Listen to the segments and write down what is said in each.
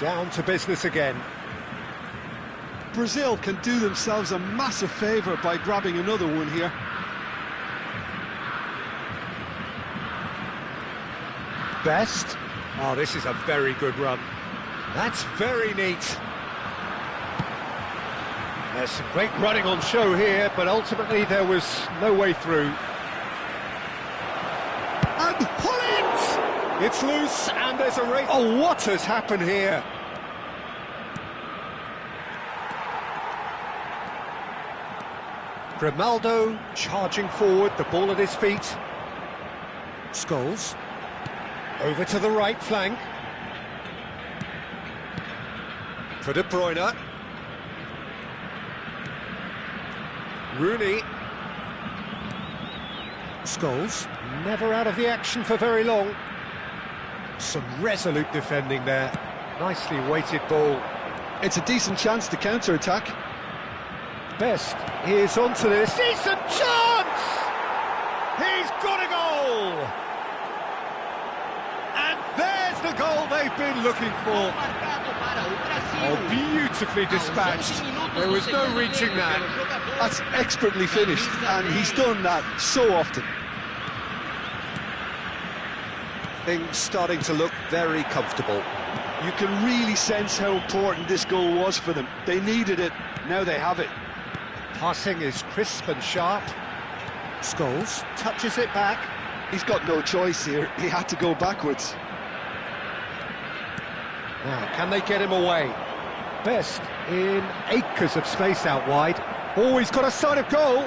Down to business again. Brazil can do themselves a massive favour by grabbing another one here. Best. Oh, this is a very good run. That's very neat. There's some great running on show here, but ultimately there was no way through. And pull it! It's loose, and there's a race. Oh, what has happened here? Grimaldo charging forward, the ball at his feet. Scholes. Over to the right flank. For De Bruyne. Rooney. Scholes, never out of the action for very long. Some resolute defending there. Nicely weighted ball. It's a decent chance to counter-attack. Best is onto this. Decent chance! He's got a goal! And there's the goal they've been looking for. Oh, beautifully dispatched. There was no reaching that. That's expertly finished, and he's done that so often. Things starting to look very comfortable. You can really sense how important this goal was for them. They needed it, now they have it. Passing is crisp and sharp. Scholes touches it back. He's got no choice here, he had to go backwards. Now, can they get him away? Best in acres of space out wide. Oh, he's got a sight of goal.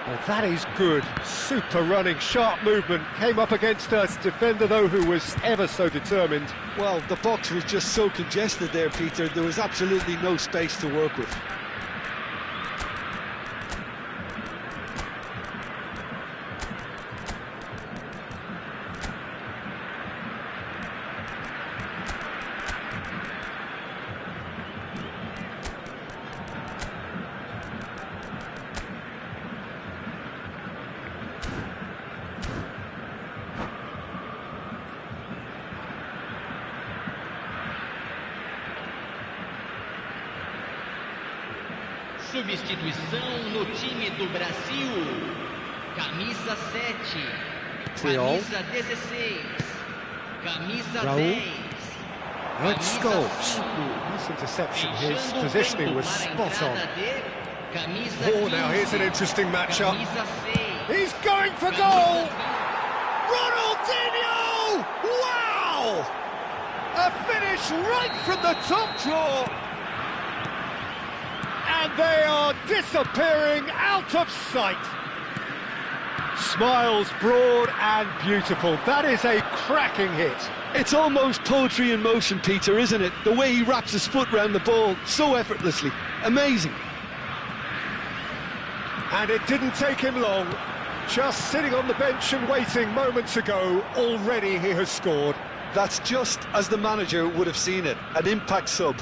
Well, that is good. Super running, sharp movement. Came up against a defender, though, who was ever so determined. Well, the box was just so congested there, Peter. There was absolutely no space to work with. Substituição no time do Brasil. Camisa 7. Triol. Camisa 16. Camisa Raul. 10. Right, Scholes. Camisa Nice interception. 5. His Fechando o positioning tempo was para a spot on. entrada de Camisa Oh, now here's an 15. interesting matchup. Camisa 6. He's going for goal! Ronaldinho! Wow! A finish right from the top draw! And they are disappearing out of sight. Smiles broad and beautiful. That is a cracking hit. It's almost poetry in motion, Peter, isn't it? The way he wraps his foot round the ball so effortlessly. Amazing. And it didn't take him long. Just sitting on the bench and waiting moments ago, already he has scored. That's just as the manager would have seen it, an impact sub.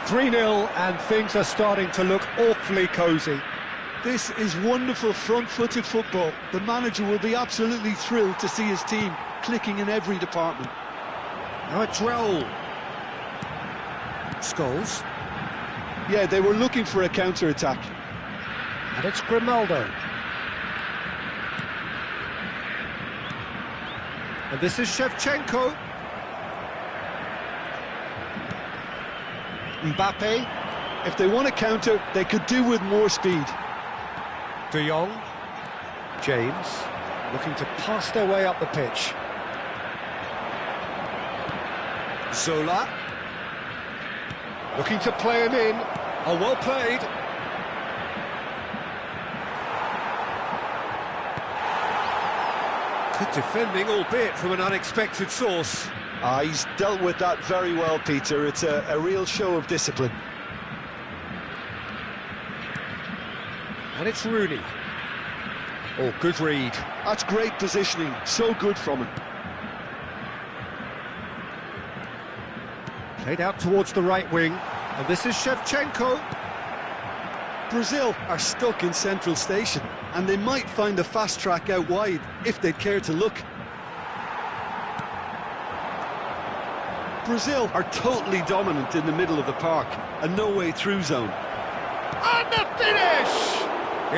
3-0 and things are starting to look awfully cosy. This is wonderful front-footed football. The manager will be absolutely thrilled to see his team clicking in every department. Now it's Raul. Scholes. Yeah, they were looking for a counter-attack. And it's Grimaldo. And this is Shevchenko. Mbappe. If they want to counter, they could do with more speed. De Jong. James. Looking to pass their way up the pitch. Zola. Looking to play him in. Oh, well played. Good defending, albeit from an unexpected source. He's dealt with that very well, Peter. It's a real show of discipline. And it's Rooney. Oh, good read. That's great positioning. So good from him. Played out towards the right wing. And this is Shevchenko. Brazil are stuck in central station, and they might find a fast track out wide if they'd care to look. Brazil are totally dominant in the middle of the park, a no-way through zone. And the finish!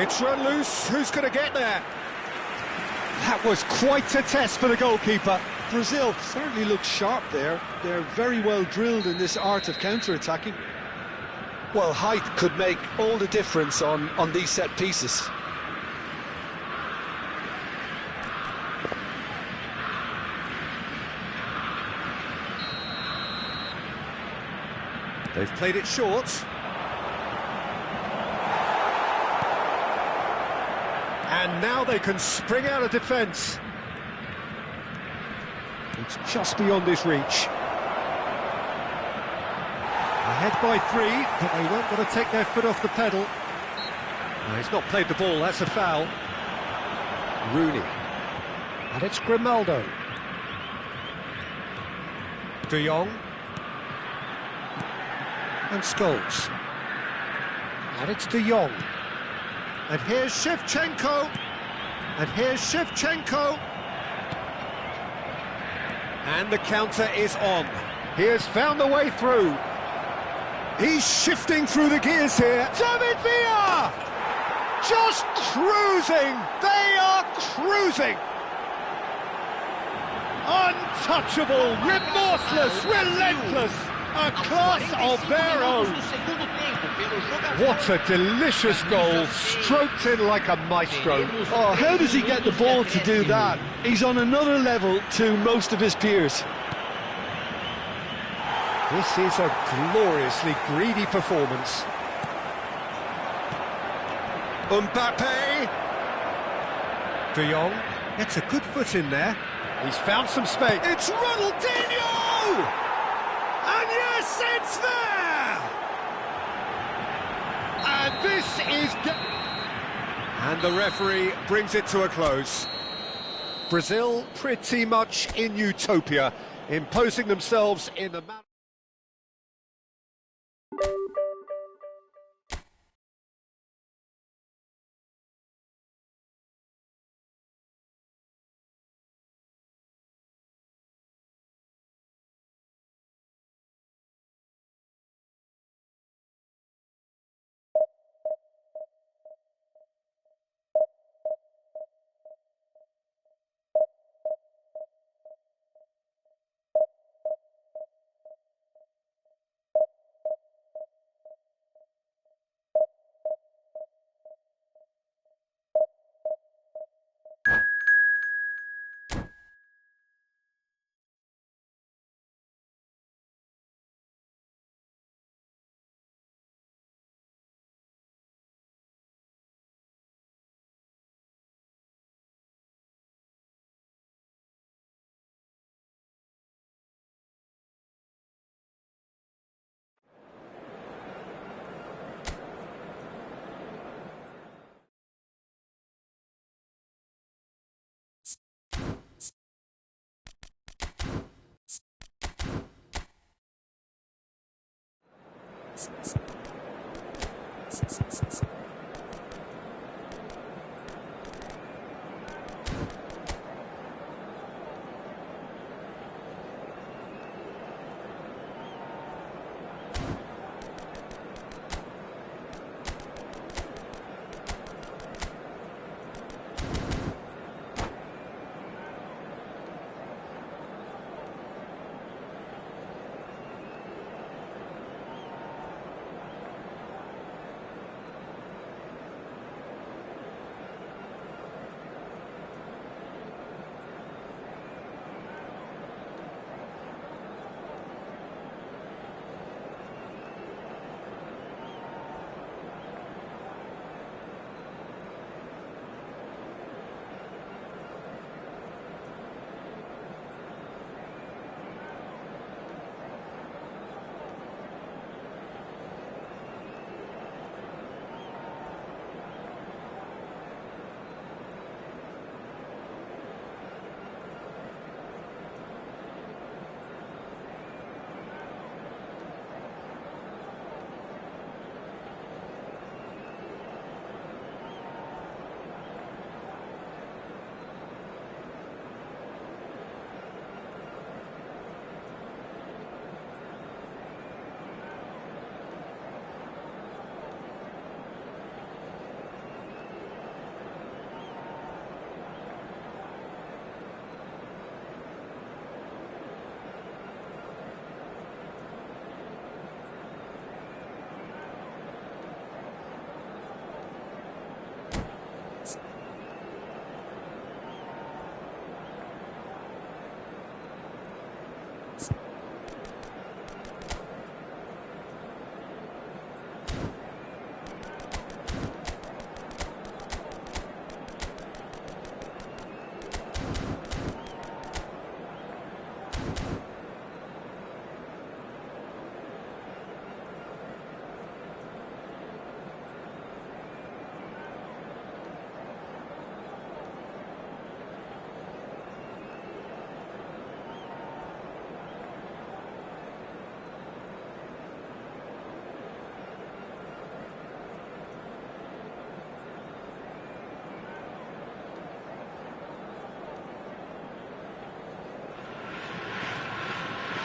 It's run loose, who's going to get there? That was quite a test for the goalkeeper. Brazil certainly looks sharp there. They're very well drilled in this art of counter-attacking. Well, height could make all the difference on these set pieces. They've played it short. And now they can spring out of defence. It's just beyond his reach. Ahead by 3, but they won't want to take their foot off the pedal. No, he's not played the ball, that's a foul. Rooney. And it's Grimaldo. De Jong. And Scholes. And it's De Jong. And here's Shevchenko. And here's Shevchenko. And the counter is on. He has found the way through. He's shifting through the gears here. David Villa! Just cruising! They are cruising! Untouchable, remorseless, relentless, a class of their own. What a delicious goal, stroked in like a maestro. Oh, how does he get the ball to do that? He's on another level to most of his peers. This is a gloriously greedy performance. Mbappe. De Jong gets a good foot in there. He's found some space. It's Ronaldinho! And yes, it's there! And this is... And the referee brings it to a close. Brazil pretty much in utopia, imposing themselves in the...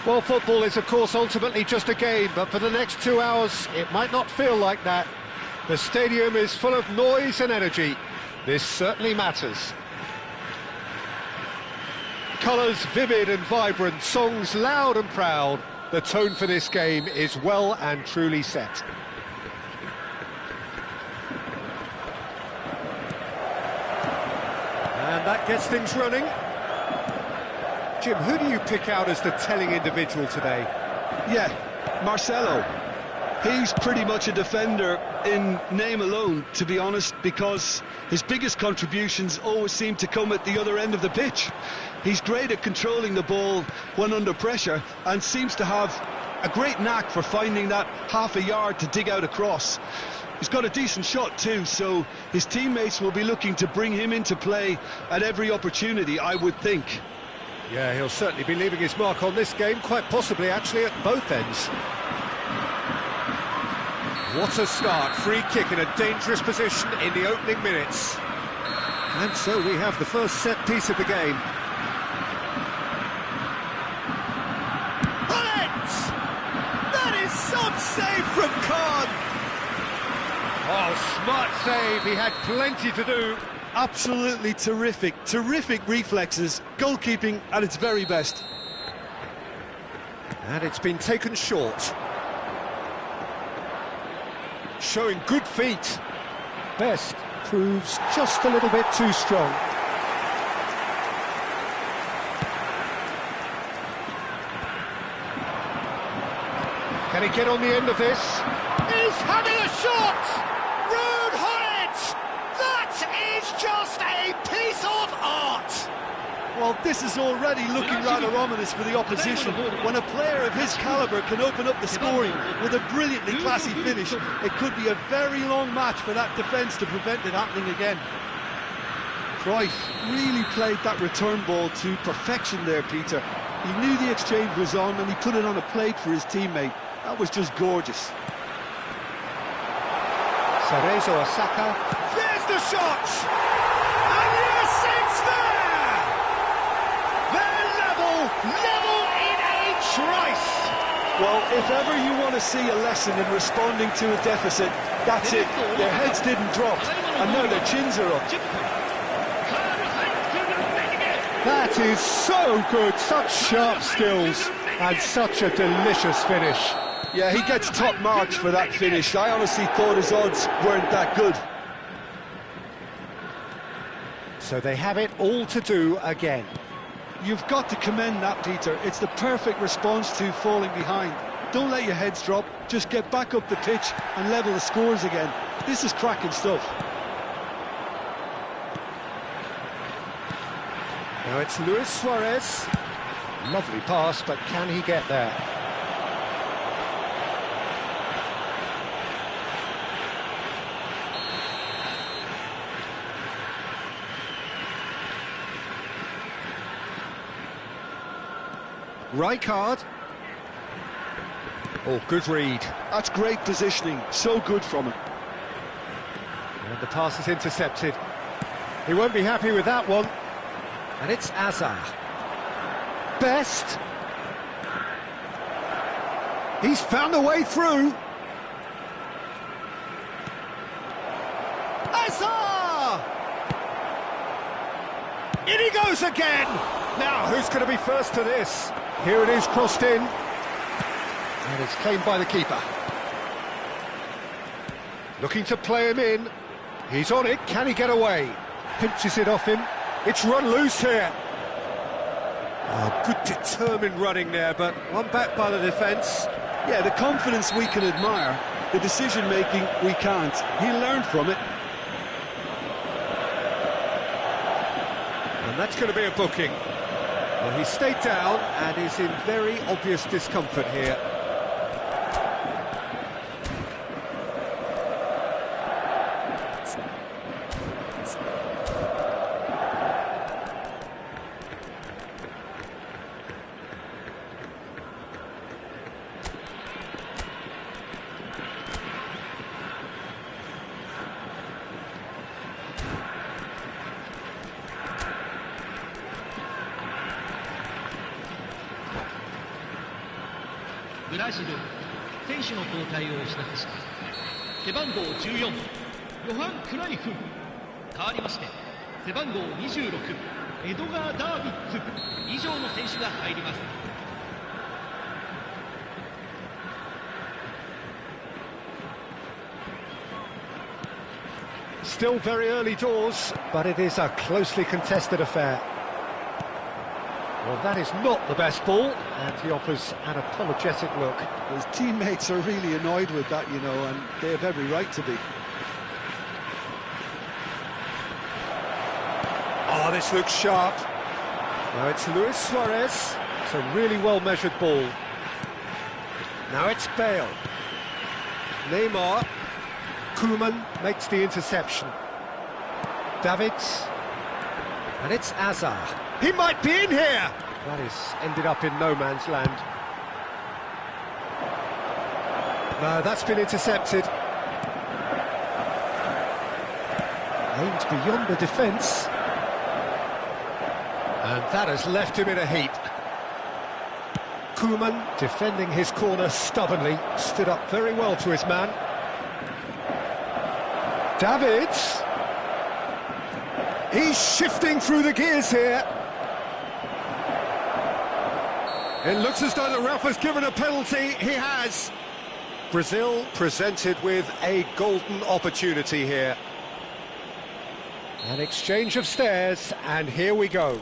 Well, football is, of course, ultimately just a game, but for the next 2 hours, it might not feel like that. The stadium is full of noise and energy. This certainly matters. Colours vivid and vibrant, songs loud and proud. The tone for this game is well and truly set. And that gets things running. Jim, who do you pick out as the telling individual today? Yeah, Marcelo. He's pretty much a defender in name alone, to be honest, because his biggest contributions always seem to come at the other end of the pitch. He's great at controlling the ball when under pressure and seems to have a great knack for finding that half a yard to dig out across. He's got a decent shot too, so his teammates will be looking to bring him into play at every opportunity, I would think. Yeah, he'll certainly be leaving his mark on this game, quite possibly actually at both ends. What a start, free kick in a dangerous position in the opening minutes. And so we have the first set piece of the game. Bullet! That is some save from Khan! Oh, smart save, he had plenty to do. Absolutely terrific reflexes, goalkeeping at its very best. And it's been taken short. Showing good feet. Best proves just a little bit too strong. Can he get on the end of this? He's having a shot! Rude Hullet! That is just a piece of art! Well, this is already looking rather ominous for the opposition. When a player of his calibre can open up the scoring with a brilliantly classy finish, it could be a very long match for that defence to prevent it happening again. Cruyff really played that return ball to perfection there, Peter. He knew the exchange was on and he put it on a plate for his teammate. That was just gorgeous. Cerezo Osaka. There's the shot! And yes, it's there! They're level in a trice! Well, if ever you want to see a lesson in responding to a deficit, that's it. Their heads didn't drop, and now their chins are up. That is so good, such sharp skills, and such a delicious finish. Yeah, he gets top marks for that finish. I honestly thought his odds weren't that good. So they have it all to do again. You've got to commend that, Peter. It's the perfect response to falling behind. Don't let your heads drop, just get back up the pitch and level the scores again. This is cracking stuff. Now it's Luis Suarez. Lovely pass, but can he get there? Rijkaard. Oh, good read. That's great positioning, so good from him. And the pass is intercepted. He won't be happy with that one. And it's Azar. Best. He's found a way through. Azar! In he goes again! Now, who's going to be first to this? Here it is, crossed in. And it's claimed by the keeper. Looking to play him in. He's on it, can he get away? Pinches it off him. It's run loose here. Oh, good determined running there, but one back by the defence. Yeah, the confidence we can admire, the decision-making we can't. He learned from it. And that's going to be a booking. Well, he stayed down and is in very obvious discomfort here. 足で選手の交代をお知らせします。背番号14、ヨハン・クライフ。代わりまして背番号26、エドガー・ダービッツ。以上の選手が入ります。Still very early doors, but it is a closely contested affair. Well, that is not the best ball, and he offers an apologetic look. His teammates are really annoyed with that, you know, and they have every right to be. Oh, this looks sharp. Now it's Luis Suarez. It's a really well-measured ball. Now it's Bale. Neymar. Koeman makes the interception. Davids. And it's Azar. He might be in here! That is ended up in no man's land. No, that's been intercepted. Aimed beyond the defence. And that has left him in a heap. Koeman, defending his corner stubbornly, stood up very well to his man. Davids. He's shifting through the gears here. It looks as though the ref has given a penalty. He has. Brazil presented with a golden opportunity here. An exchange of stares, and here we go.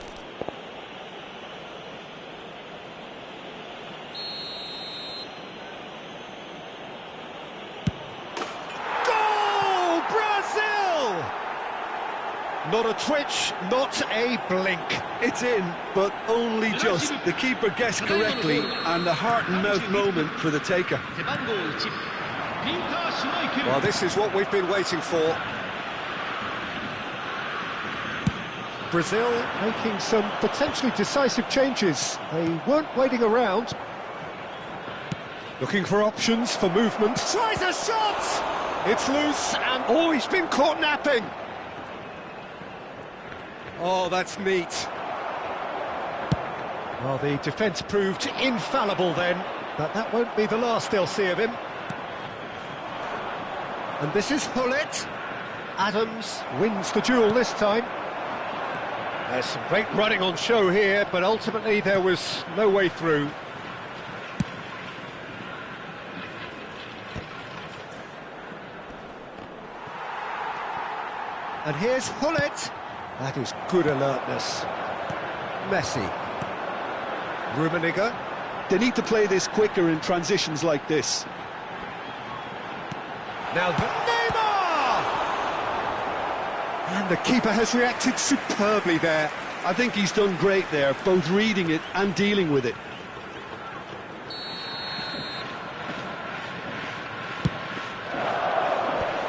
Not a twitch, not a blink. It's in, but only just. The keeper guessed correctly, and a heart-and-mouth moment for the taker. Well, this is what we've been waiting for. Brazil making some potentially decisive changes. They weren't waiting around. Looking for options for movement. Tries a shot! It's loose, and oh, he's been caught napping. Oh, that's neat. Well, the defence proved infallible then, but that won't be the last they'll see of him. And this is Hullet. Adams wins the duel this time. There's some great running on show here, but ultimately there was no way through. And here's Hullet. That is good alertness. Messi. Rummenigge. They need to play this quicker in transitions like this. Now Neymar! And the keeper has reacted superbly there. I think he's done great there, both reading it and dealing with it.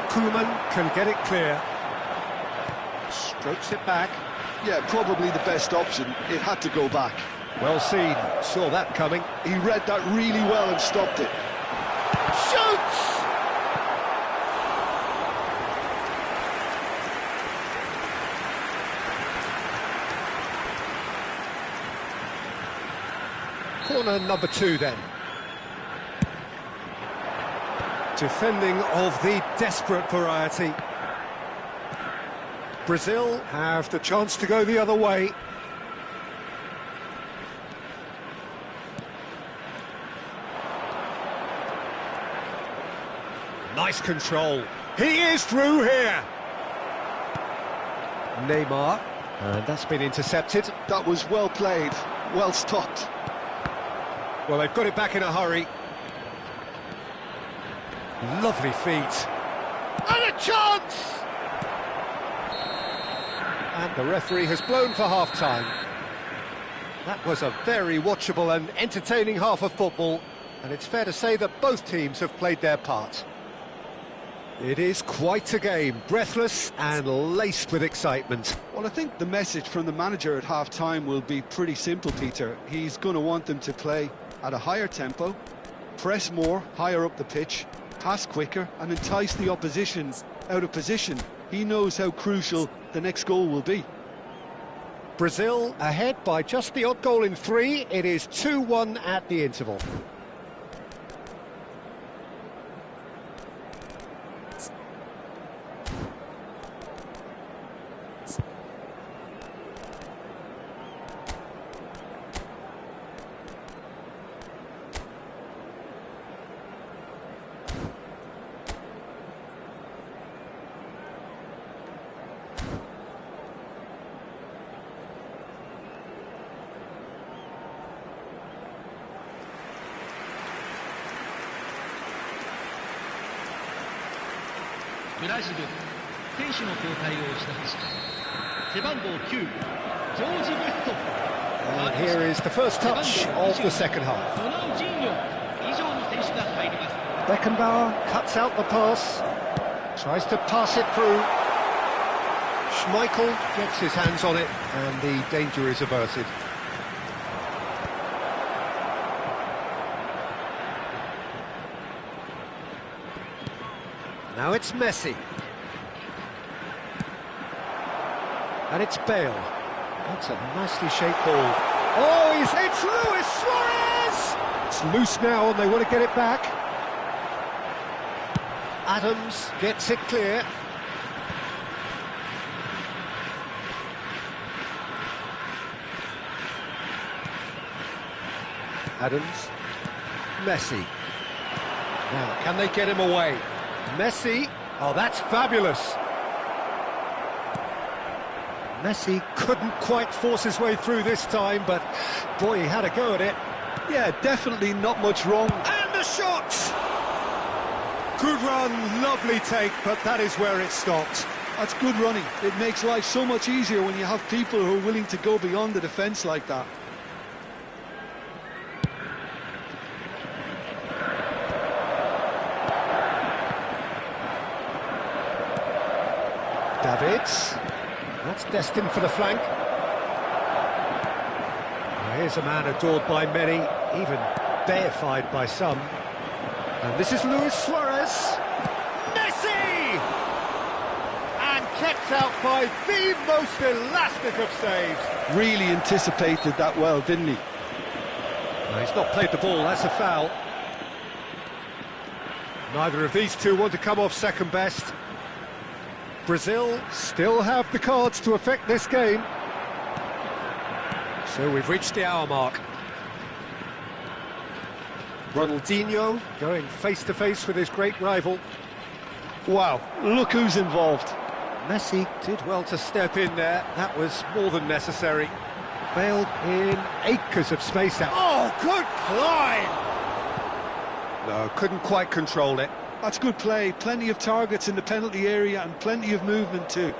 Koeman can get it clear. Strokes it back. Yeah, probably the best option. It had to go back. Well seen. Saw that coming. He read that really well and stopped it. Shoots! Corner number 2 then. Defending of the desperate variety. Brazil have the chance to go the other way. Nice control. He is through here. Neymar, and that's been intercepted. That was well played, well stopped. Well, they've got it back in a hurry. Lovely feet. And a chance! And the referee has blown for half-time. That was a very watchable and entertaining half of football, and it's fair to say that both teams have played their part. It is quite a game, breathless and laced with excitement. Well, I think the message from the manager at half-time will be pretty simple, Peter. He's going to want them to play at a higher tempo, press more, higher up the pitch, pass quicker, and entice the opposition out of position. He knows how crucial the next goal will be. Brazil ahead by just the odd goal in 3. It is 2-1 at the interval. ブラジル、選手の交代をしてほしい。背番号9、ジョージ・ベット。And here is the first touch of the second half. ロナウジーニョ以上の選手が入ります。 Beckenbauer cuts out the pass, tries to pass it through. Schmeichel gets his hands on it, and the danger is averted. Now it's Messi. And it's Bale. That's a nicely shaped ball. Oh, it's Luis Suarez! It's loose now and they want to get it back. Adams gets it clear. Adams. Messi. Now, can they get him away? Messi. Oh, that's fabulous. Messi couldn't quite force his way through this time, but boy, he had a go at it. Yeah, definitely not much wrong. And the shot! Good run, lovely take, but that is where it stopped. That's good running. It makes life so much easier when you have people who are willing to go beyond the defence like that. Davids. That's destined for the flank. Well, here's a man adored by many, even deified by some. And this is Luis Suarez. Messi! And kept out by the most elastic of saves. Really anticipated that well, didn't he? No, he's not played the ball, that's a foul. Neither of these two want to come off second best. Brazil still have the cards to affect this game. So we've reached the hour mark. Ronaldinho going face-to-face with his great rival. Wow, look who's involved. Messi did well to step in there. That was more than necessary. Bale in acres of space out. Oh, good climb! No, couldn't quite control it. That's good play. Plenty of targets in the penalty area and plenty of movement too.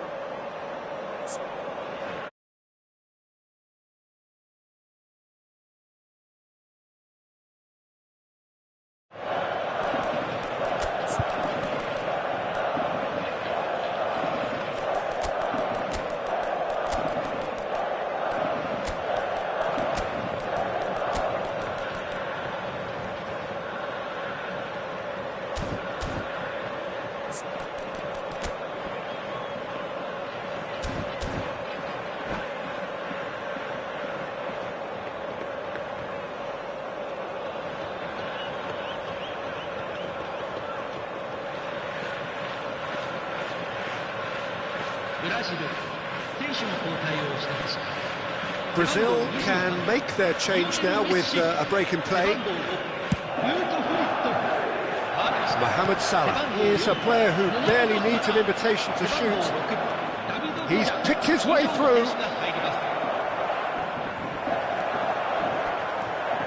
Brazil can make their change now with a break in play. Mohamed Salah is a player who barely needs an invitation to shoot. He's picked his way through.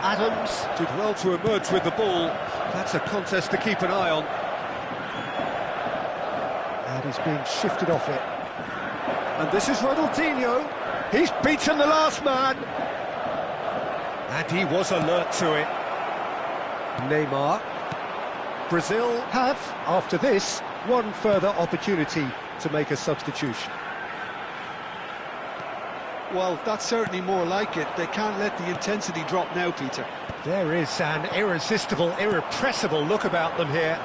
Adams did well to emerge with the ball. That's a contest to keep an eye on. And he's being shifted off it. And this is Ronaldinho. He's beaten the last man. And he was alert to it. Neymar. Brazil have, after this, one further opportunity to make a substitution. Well, that's certainly more like it. They can't let the intensity drop now, Peter. There is an irresistible, irrepressible look about them here.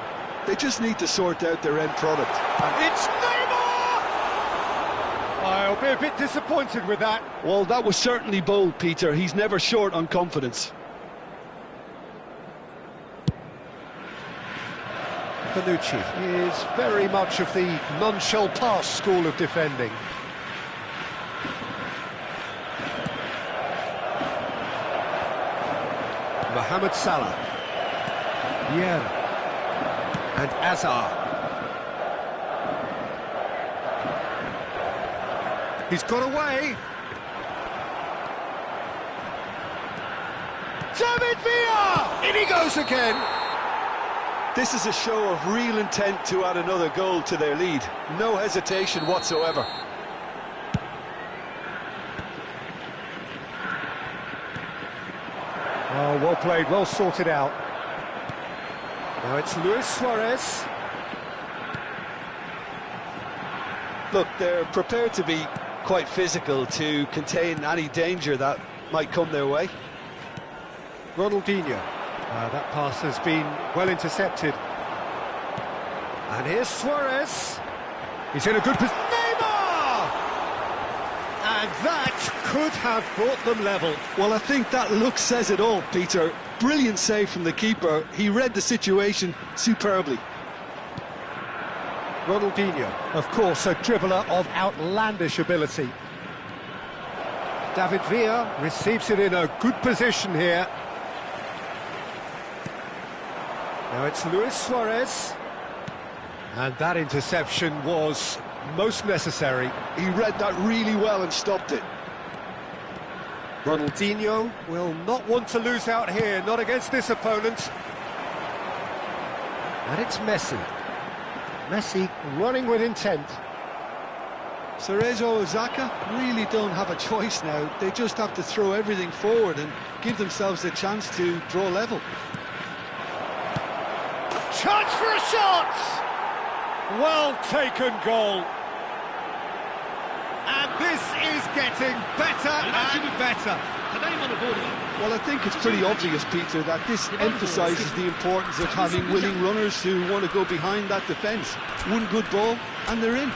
They just need to sort out their end product. And it's Neymar! I'll be a bit disappointed with that. Well, that was certainly bold, Peter. He's never short on confidence. Bonucci is very much of the none-shall-pass school of defending. Mohamed Salah. Vieira. And Azar. He's got away. David Villa! In he goes again. This is a show of real intent to add another goal to their lead. No hesitation whatsoever. Oh, well played, well sorted out. Now it's Luis Suarez. Look, they're prepared to be quite physical to contain any danger that might come their way. Ronaldinho. That pass has been well intercepted. And here's Suarez. He's in a good position. Neymar! And that could have brought them level. Well, I think that look says it all, Peter. Brilliant save from the keeper. He read the situation superbly. Ronaldinho, of course, a dribbler of outlandish ability. David Villa receives it in a good position here. Now it's Luis Suarez. And that interception was most necessary. He read that really well and stopped it. Ronaldinho will not want to lose out here, not against this opponent. And it's Messi. Messi running with intent. Cerezo Osaka really don't have a choice now. They just have to throw everything forward and give themselves a chance to draw level. Chance for a shot! Well taken goal. And this is getting better and better. Well, I think it's pretty obvious, Peter, that this emphasises the importance of having willing runners who want to go behind that defence. One good ball and they're in.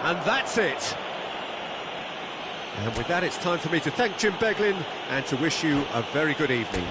And that's it. And with that, it's time for me to thank Jim Beglin and to wish you a very good evening.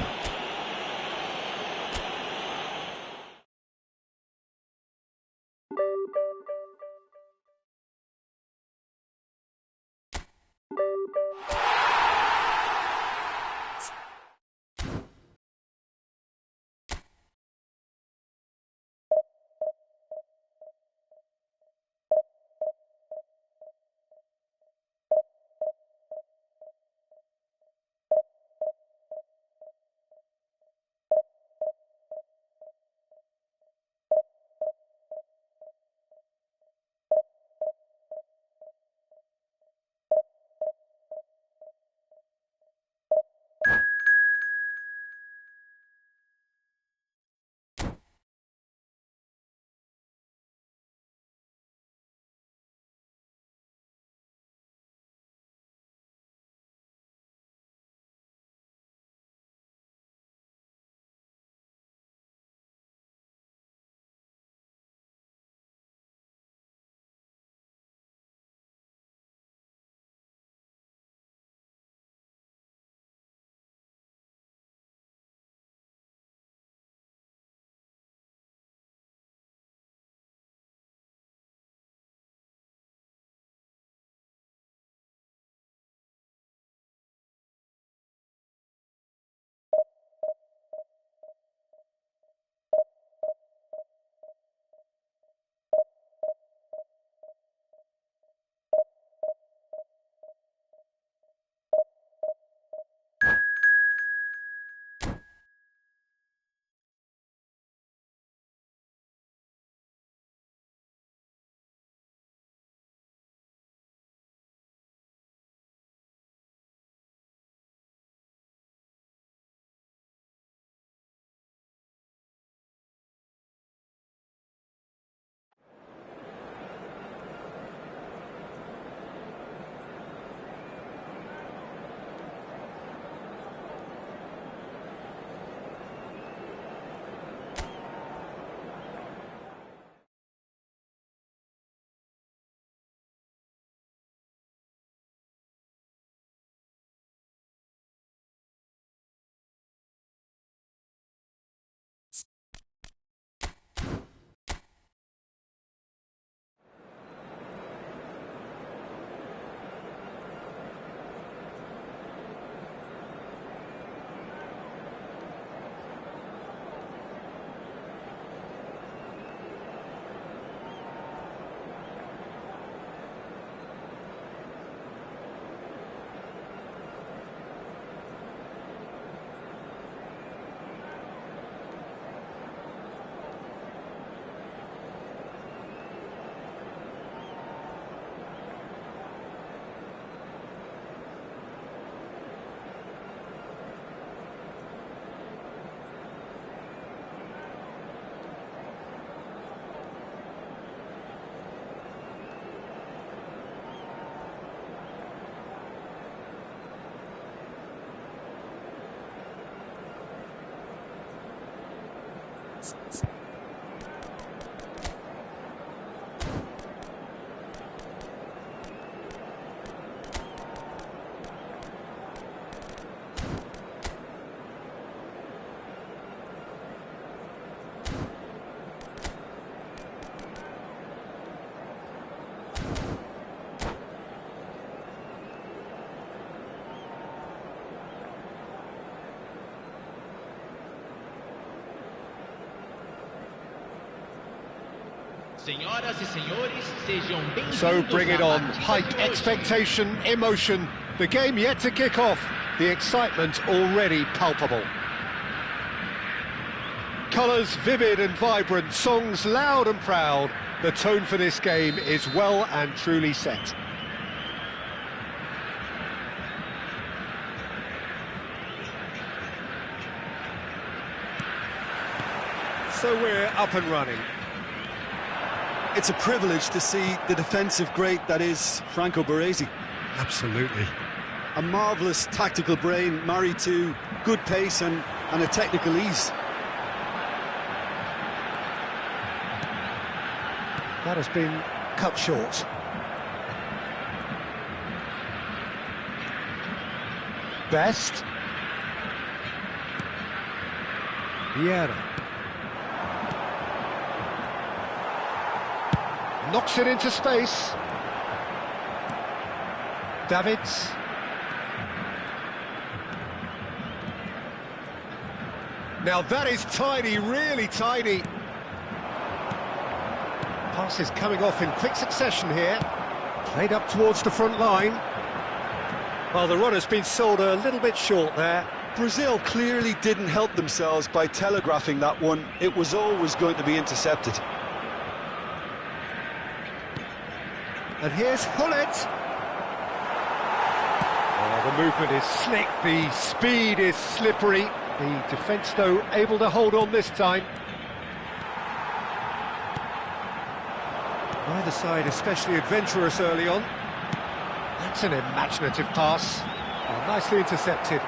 Senhoras e senhores, sejam bem-vindos. So bring it on, à partida hype, de hoje. expectation, emotion. The game yet to kick off. The excitement already palpable. Colours vivid and vibrant, songs loud and proud. The tone for this game is well and truly set. So we're up and running. It's a privilege to see the defensive great that is Franco Baresi. Absolutely. A marvellous tactical brain married to good pace and a technical ease. That has been cut short. Best. Vieira. Knocks it into space. Davids. Now that is tidy, really tidy. Passes coming off in quick succession here. Played up towards the front line. Well, the run has been sold a little bit short there. Brazil clearly didn't help themselves by telegraphing that one. It was always going to be intercepted. And here's Hullet. Oh, the movement is slick, the speed is slippery. The defence, though, able to hold on this time. Neither side especially adventurous early on. That's an imaginative pass. Oh, nicely intercepted.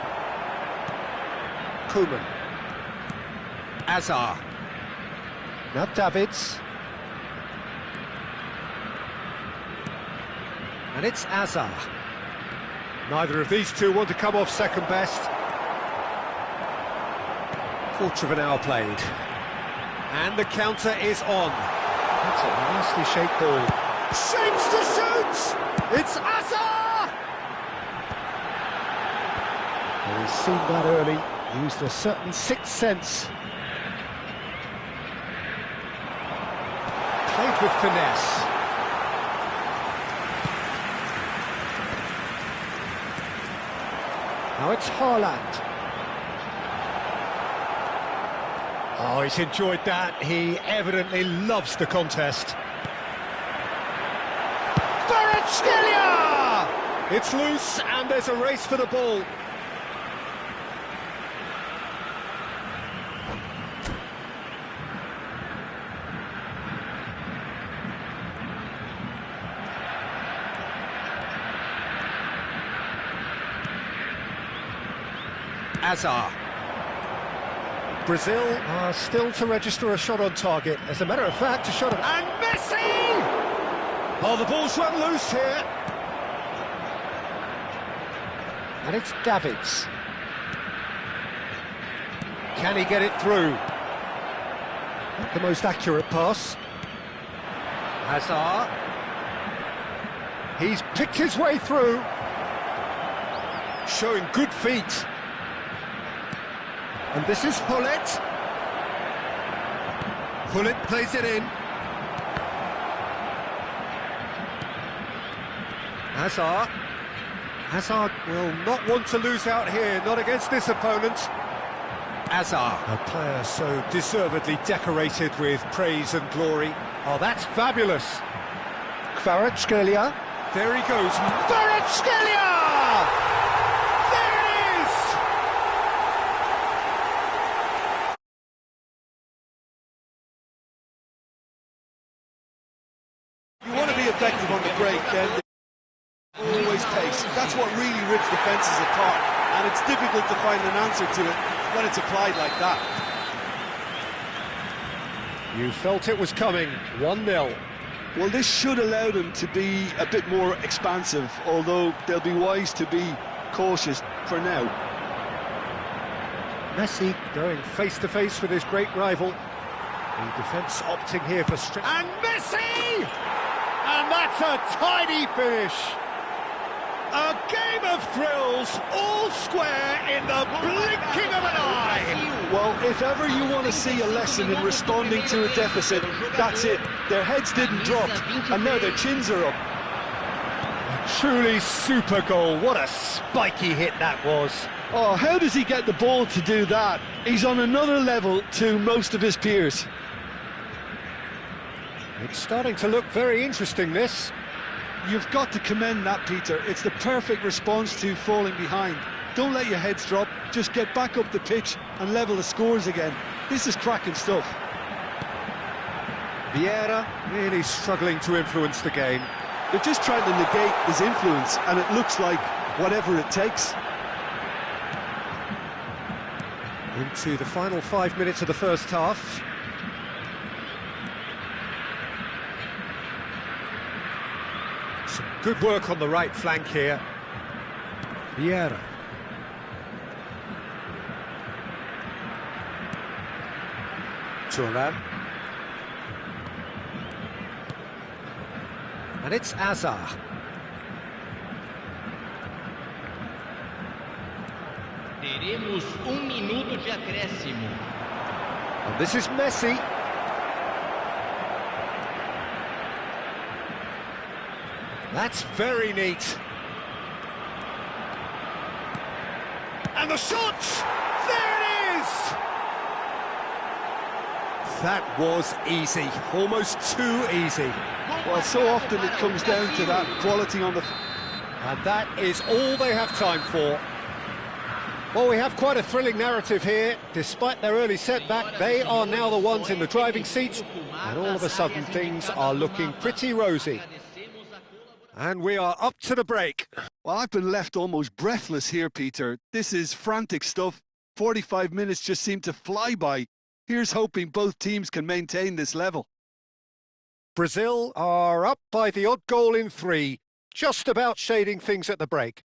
Koeman. Azar. Now Davids. And it's Azar. Neither of these two want to come off second best. Quarter of an hour played. And the counter is on. That's a nicely shaped ball. Shapes to shoot! It's Azar! Well, he's seen that early, used a certain sixth sense. Played with finesse. Now it's Haaland. Oh, he's enjoyed that. He evidently loves the contest. It's loose and there's a race for the ball. Azar. Brazil are still to register a shot on target. As a matter of fact, a shot on... And Messi! Oh, the ball's run loose here. And it's Davids. Can he get it through? Not the most accurate pass. Hazard. He's picked his way through. Showing good feet. And this is Hullet. Hullet plays it in. Hazard. Hazard will not want to lose out here, not against this opponent. Hazard, a player so deservedly decorated with praise and glory. Oh, that's fabulous. Kvaratskhelia. There he goes. Kvaratskhelia! There it is! You want to be effective on the break, then always pace. That's what really rips defences apart, and it's difficult to find an answer to it when it's applied like that. You felt it was coming. 1-0. Well, this should allow them to be a bit more expansive, although they'll be wise to be cautious for now. Messi going face-to-face with his great rival. The defence opting here for strength. And Messi! And that's a tidy finish! A game of thrills, all square in the blinking of an eye. Well, if ever you want to see a lesson in responding to a deficit, that's it. Their heads didn't drop, and now their chins are up. A truly super goal. What a spiky hit that was. Oh, how does he get the ball to do that? He's on another level to most of his peers. It's starting to look very interesting, this. You've got to commend that, Peter. It's the perfect response to falling behind. Don't let your heads drop, just get back up the pitch and level the scores again. This is cracking stuff. Vieira really struggling to influence the game. They're just trying to negate his influence, and it looks like whatever it takes. Into the final 5 minutes of the first half. Some good work on the right flank here. Vieira. Turan. And it's Azar. Teremos minuto de acréscimo. And this is Messi. That's very neat. And the shot! There it is! That was easy, almost too easy. Well, so often it comes down to that quality on the... And that is all they have time for. Well, we have quite a thrilling narrative here. Despite their early setback, they are now the ones in the driving seat, and all of a sudden things are looking pretty rosy. And we are up to the break. Well, I've been left almost breathless here, Peter. This is frantic stuff. 45 minutes just seem to fly by. Here's hoping both teams can maintain this level. Brazil are up by the odd goal in 3, just about shading things at the break.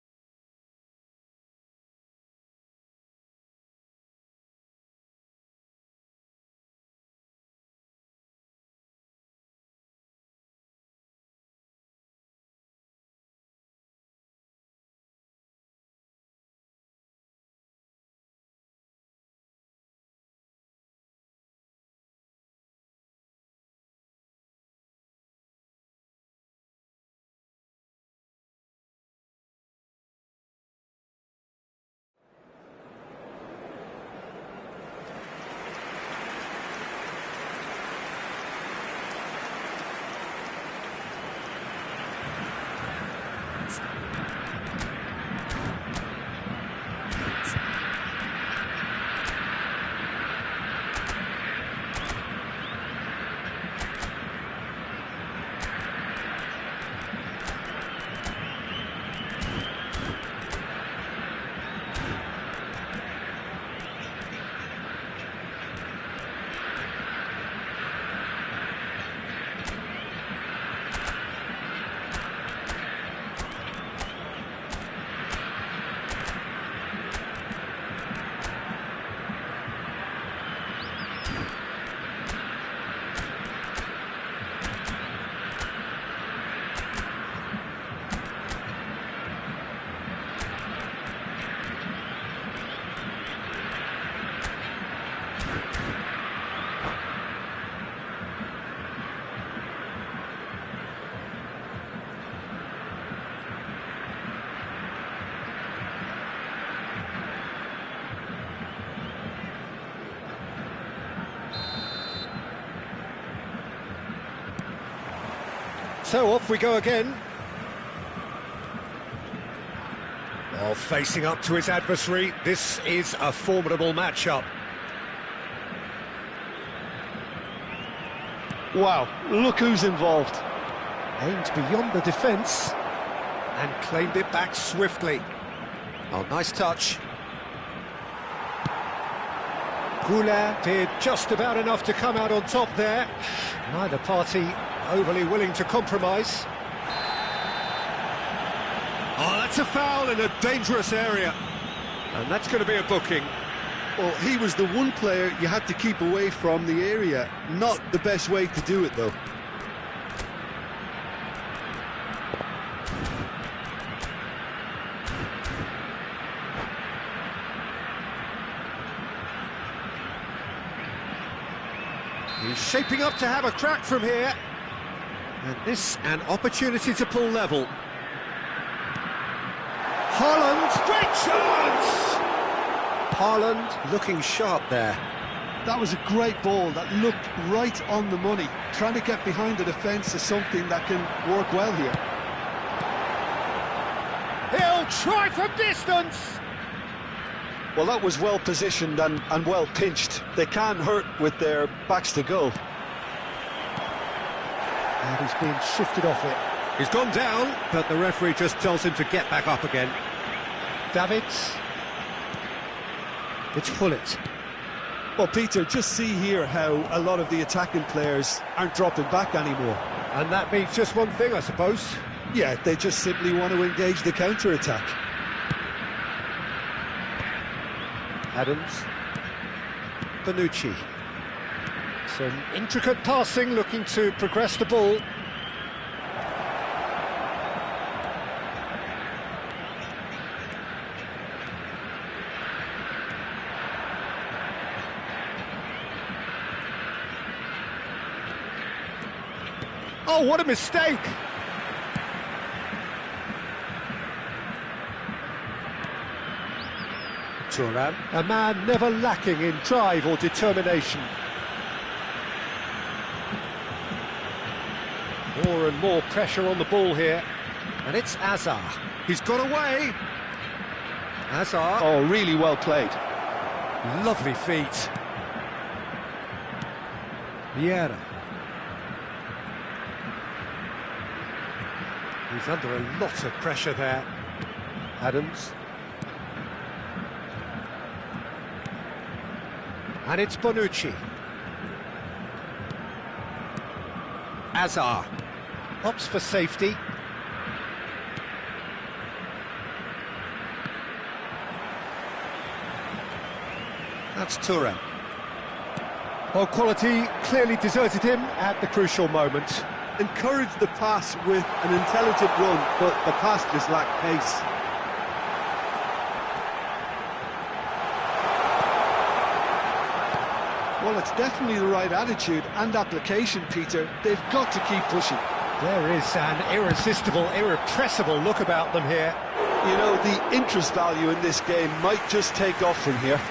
So off we go again. Well, facing up to his adversary, this is a formidable matchup. Wow, look who's involved. Aimed beyond the defence and claimed it back swiftly. Oh, nice touch. Goulart did just about enough to come out on top there. Neither party overly willing to compromise. Oh, that's a foul in a dangerous area. And that's going to be a booking. Well, he was the one player you had to keep away from the area. Not the best way to do it, though. He's shaping up to have a crack from here. And this an opportunity to pull level. Haaland, great chance! Haaland looking sharp there. That was a great ball that looked right on the money. Trying to get behind the defence is something that can work well here. He'll try from distance! Well, that was well positioned and well pinched. They can't hurt with their backs to goal. And he's been shifted off it. He's gone down, but the referee just tells him to get back up again. Davids. It's Hullet. Well, Peter, just see here how a lot of the attacking players aren't dropping back anymore. And that means just one thing, I suppose. Yeah, they just simply want to engage the counter-attack. Adams. Bonucci. Some intricate passing, looking to progress the ball. Oh, what a mistake! Thuram, a man never lacking in drive or determination. More and more pressure on the ball here. And it's Azar. He's got away. Azar. Oh, really well played. Lovely feet. Vieira. He's under a lot of pressure there. Adams. And it's Bonucci. Azar. Opts for safety. That's Thuram. Well, quality clearly deserted him at the crucial moment. Encouraged the pass with an intelligent run, but the pass just lacked pace. Well, it's definitely the right attitude and application, Peter. They've got to keep pushing. There is an irresistible, irrepressible look about them here. You know, the interest value in this game might just take off from here.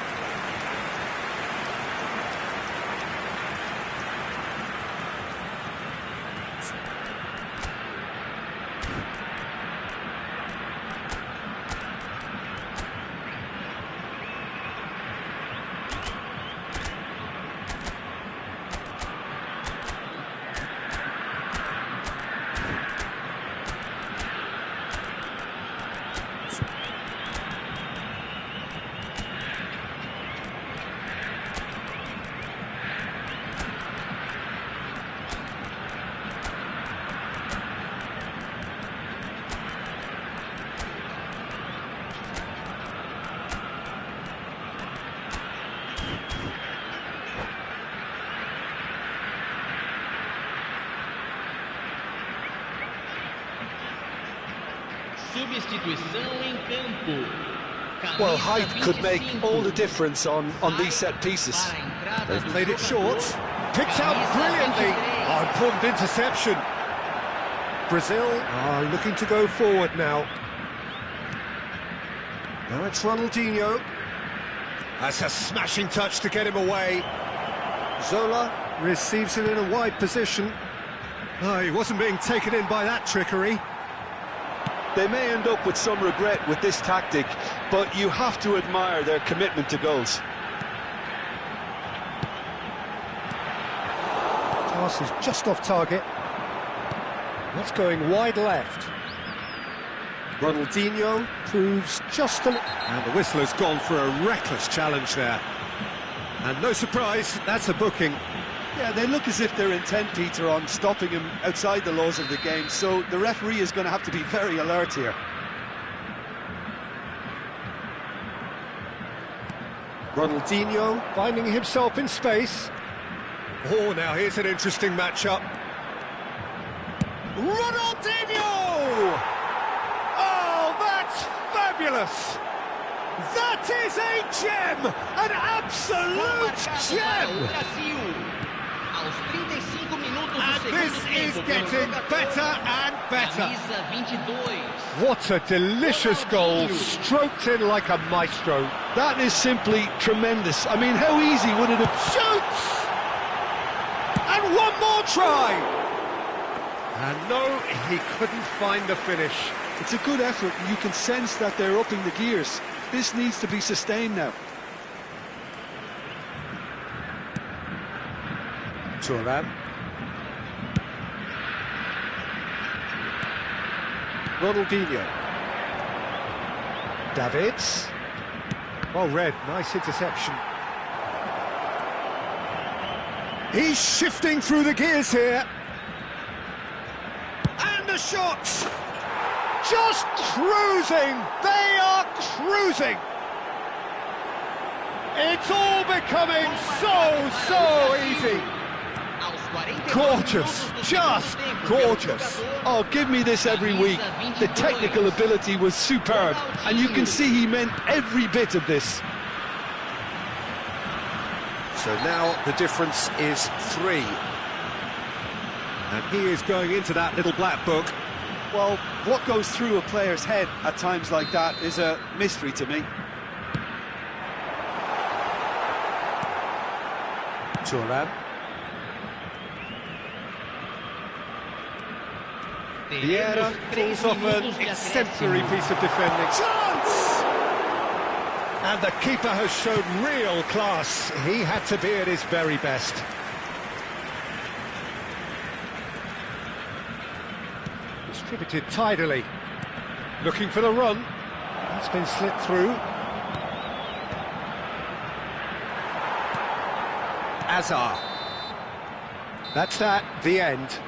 Well, height could make all the difference on these set pieces. They've played it short. Picked out brilliantly. Oh, important interception. Brazil are looking to go forward now. Now it's Ronaldinho. That's a smashing touch to get him away. Zola receives it in a wide position. Oh, he wasn't being taken in by that trickery. They may end up with some regret with this tactic, but you have to admire their commitment to goals. Pass is just off target. That's going wide left. Ronaldinho proves just a... And the whistle has gone for a reckless challenge there. And no surprise, that's a booking. Yeah, they look as if they're intent, Peter, on stopping him outside the laws of the game, so the referee is going to have to be very alert here. Ronaldinho finding himself in space. Oh, now here's an interesting matchup. Ronaldinho! Oh, that's fabulous! That is a gem! An absolute gem! Aos 35 minutos do And this segundo is tempo, getting pelo better jogador, and better. camisa 22. What a delicious goal, stroked in like a maestro. That is simply tremendous. I mean, how easy would it have... Shoots! And one more try! And no, he couldn't find the finish. It's a good effort. You can sense that they're upping the gears. This needs to be sustained now. Thuram. Ronaldinho. Davids. Well read, nice interception. He's shifting through the gears here. And the shots! Just cruising! They are cruising! It's all becoming so easy. Gorgeous, just gorgeous. Oh, give me this every week. The technical ability was superb, and you can see he meant every bit of this. So now the difference is 3. And he is going into that little black book. Well, what goes through a player's head at times like that is a mystery to me. Thuram. Vieira pulls off an exemplary piece of defending. Chance! And the keeper has shown real class. He had to be at his very best. Distributed tidily. Looking for the run. That's been slipped through. Azar. That's that, the end.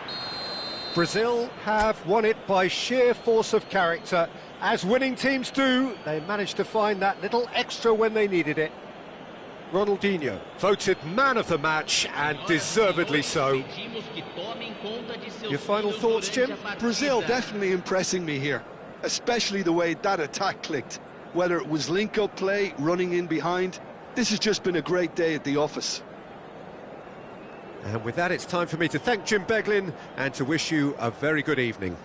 Brazil have won it by sheer force of character. As winning teams do, they managed to find that little extra when they needed it. Ronaldinho, voted man of the match, and deservedly so. Your final thoughts, Jim? Brazil definitely impressing me here, especially the way that attack clicked. Whether it was link-up play, running in behind, this has just been a great day at the office. And with that, it's time for me to thank Jim Beglin and to wish you a very good evening.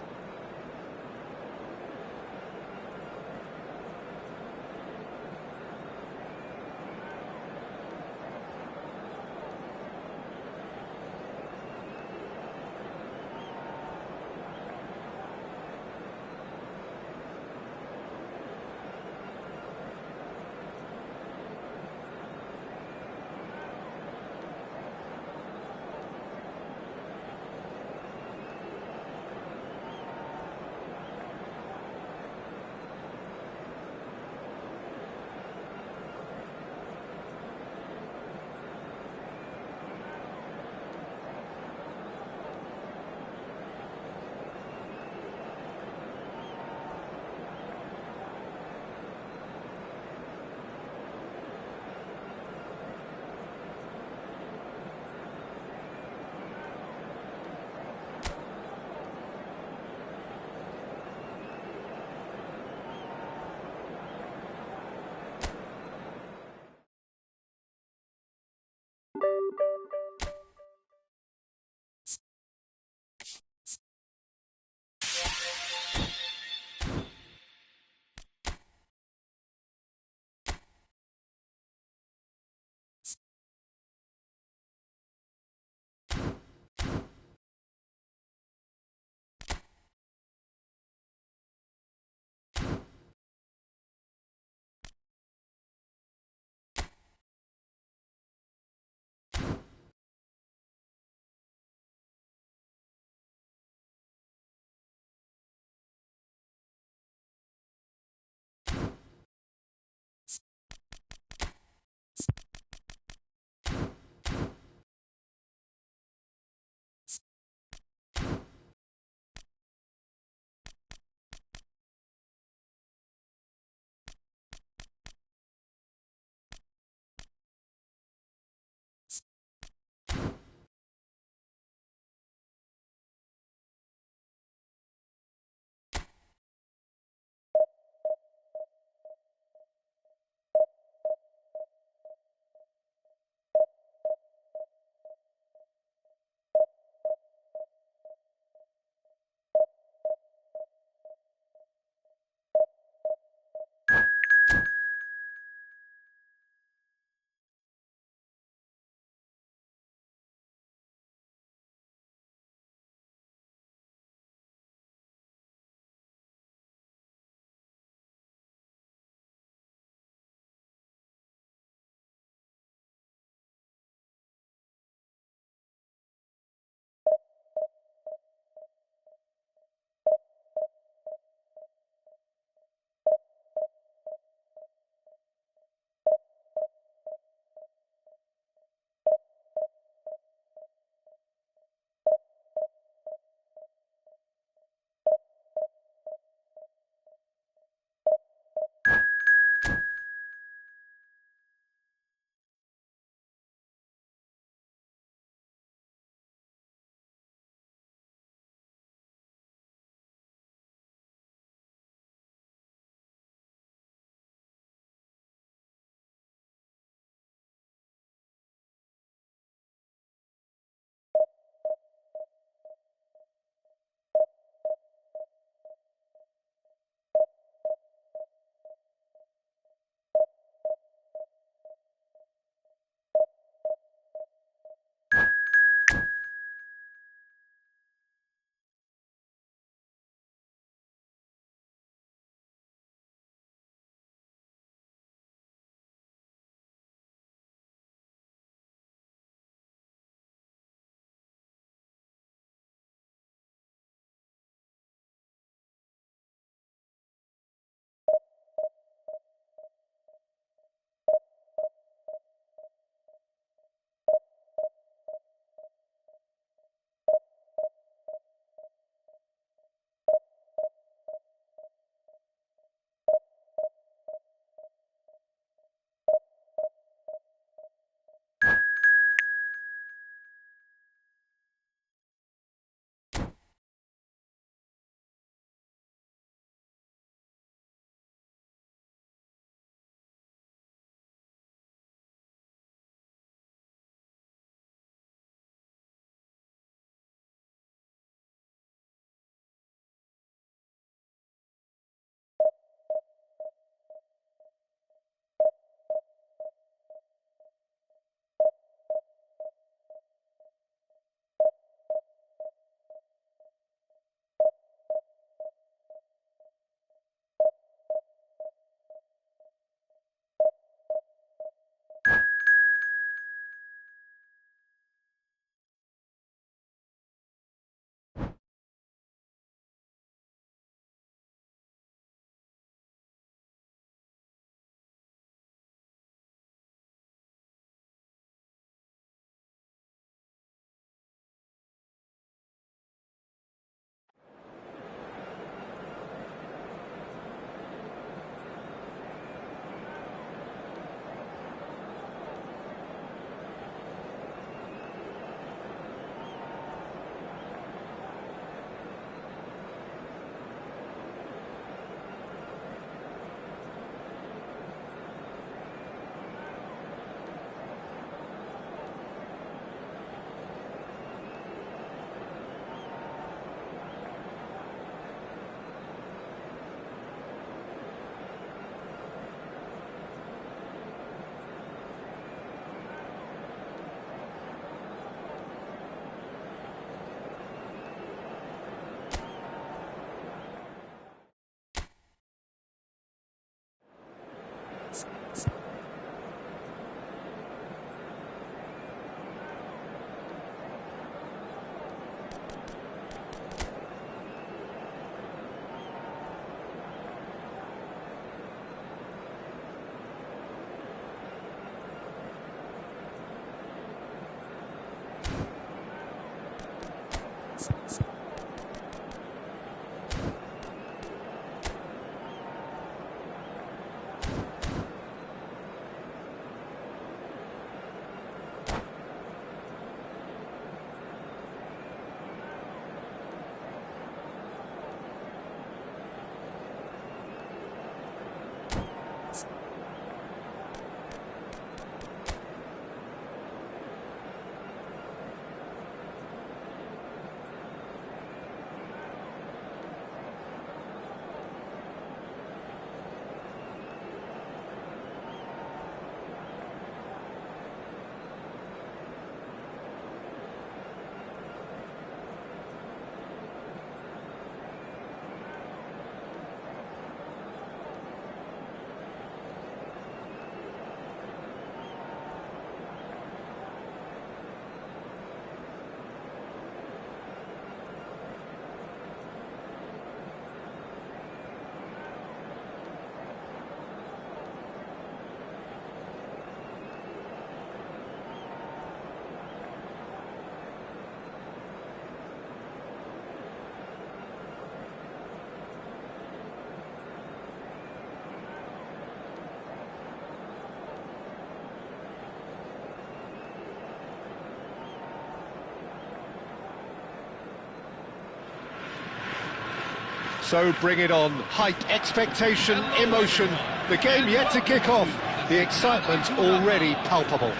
So bring it on. Hype, expectation, emotion. The game yet to kick off. The excitement already palpable.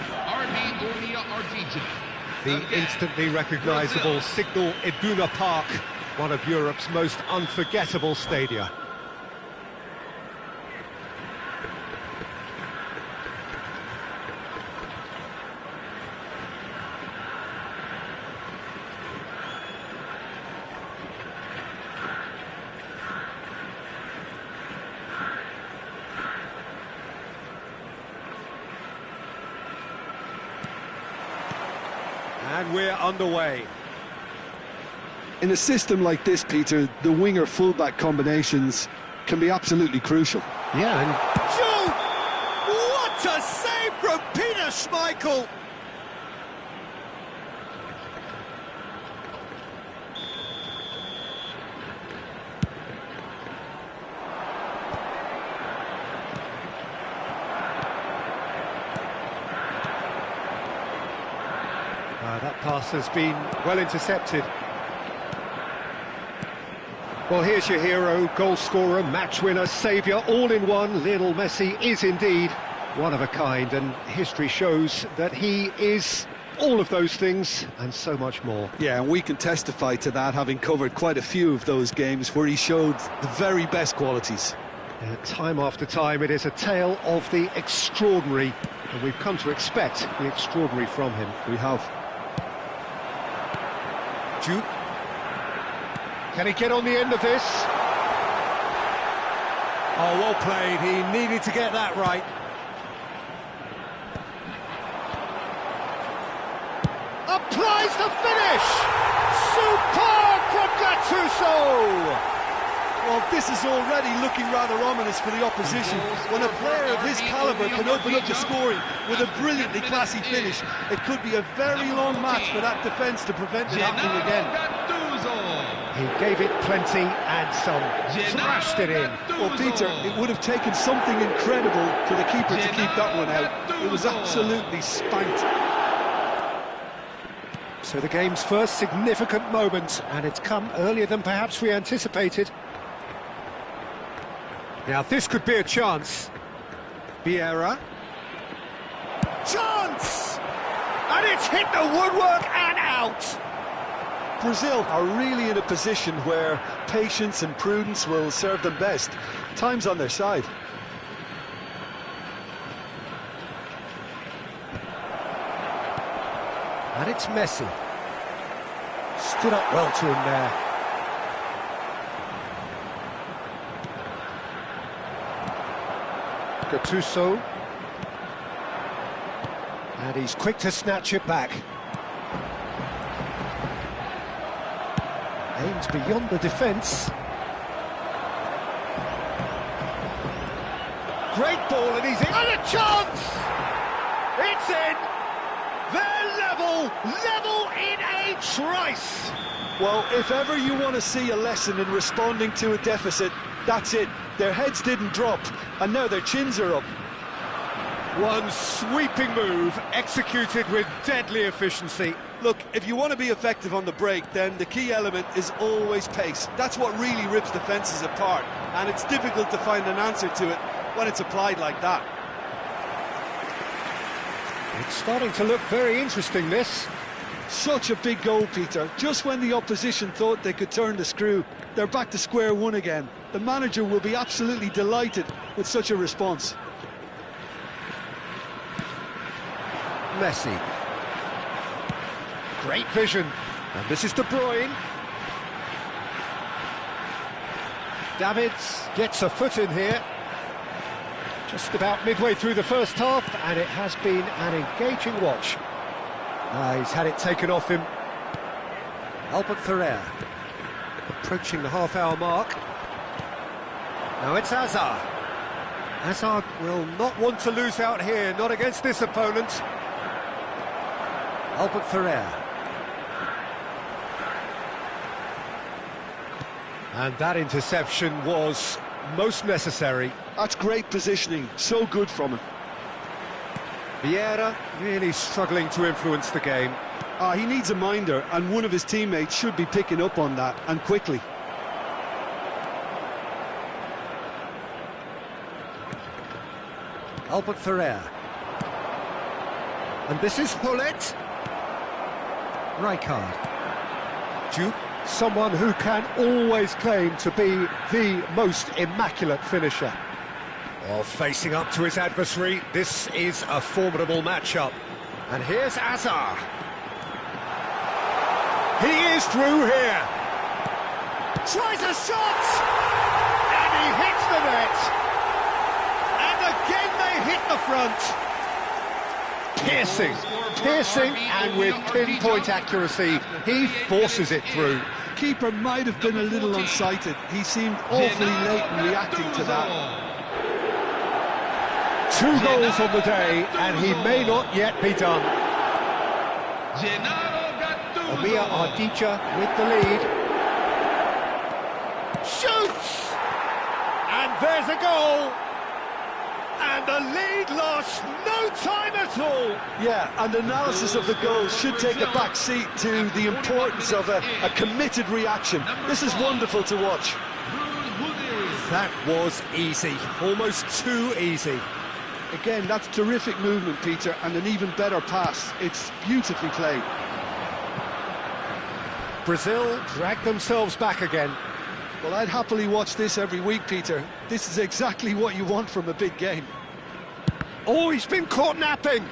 The instantly recognisable Signal Iduna Park, one of Europe's most unforgettable stadia. And we're underway. In a system like this, Peter, the winger-fullback combinations can be absolutely crucial. Yeah, and... Shoot! What a save from Peter Schmeichel! That pass has been well intercepted. Well, here's your hero, goal scorer, match winner, saviour, all in one. Lionel Messi is indeed one of a kind, and history shows that he is all of those things and so much more. Yeah, and we can testify to that, having covered quite a few of those games where he showed the very best qualities. Time after time, it is a tale of the extraordinary, and we've come to expect the extraordinary from him. We have. Duke. Can he get on the end of this? Oh, well played. He needed to get that right. Applies the finish! Superb from Gattuso! Well, this is already looking rather ominous for the opposition. When a player of his calibre can open up the scoring with a brilliantly classy finish, it could be a very long match for that defence to prevent it happening again. He gave it plenty and some, thrashed it in. Well, Peter, it would have taken something incredible for the keeper to keep that one out. It was absolutely spanked. So the game's first significant moment, and it's come earlier than perhaps we anticipated. Now this could be a chance. Vieira. Chance! And it's hit the woodwork and out! Brazil are really in a position where patience and prudence will serve them best. Time's on their side. And it's Messi. Stood up well to him there. Gattuso. And he's quick to snatch it back. Aims beyond the defence. Great ball, and he's in. And a chance! It's in! They're level in a trice! Well, if ever you want to see a lesson in responding to a deficit, that's it. Their heads didn't drop, and now their chins are up. One sweeping move, executed with deadly efficiency. Look, if you want to be effective on the break, then the key element is always pace. That's what really rips defences apart, and it's difficult to find an answer to it when it's applied like that. It's starting to look very interesting, this. Such a big goal, Peter. Just when the opposition thought they could turn the screw, they're back to square one again. The manager will be absolutely delighted with such a response. Messi. Great vision. And this is De Bruyne. Davids gets a foot in here. Just about midway through the first half, and it has been an engaging watch. He's had it taken off him. Albert Ferrer, approaching the half-hour mark. Now it's Hazard. Hazard will not want to lose out here, not against this opponent. Albert Ferrer. And that interception was most necessary. That's great positioning, so good from him. Vieira really struggling to influence the game. He needs a minder, and one of his teammates should be picking up on that, and quickly. Albert Ferrer. And this is Hullet. Rijkaard. Duke, someone who can always claim to be the most immaculate finisher. Well, facing up to his adversary, this is a formidable matchup. And here's Azar. He is through here. Tries a shot! And he hits the net. And again they hit the front. Piercing, and with pinpoint accuracy, he forces it through. Keeper might have been a little unsighted. He seemed awfully late in reacting to that. 2 goals on the day, and he may not yet be done. Omia Ardija with the lead. Shoots! And there's a goal! And the lead lost no time at all. Yeah, and analysis of the goal should take a back seat to the importance of a committed reaction. This is wonderful to watch. That was easy, almost too easy. Again, that's terrific movement, Peter, and an even better pass. It's beautifully played. Brazil dragged themselves back again. Well, I'd happily watch this every week, Peter. This is exactly what you want from a big game. Oh, he's been caught napping.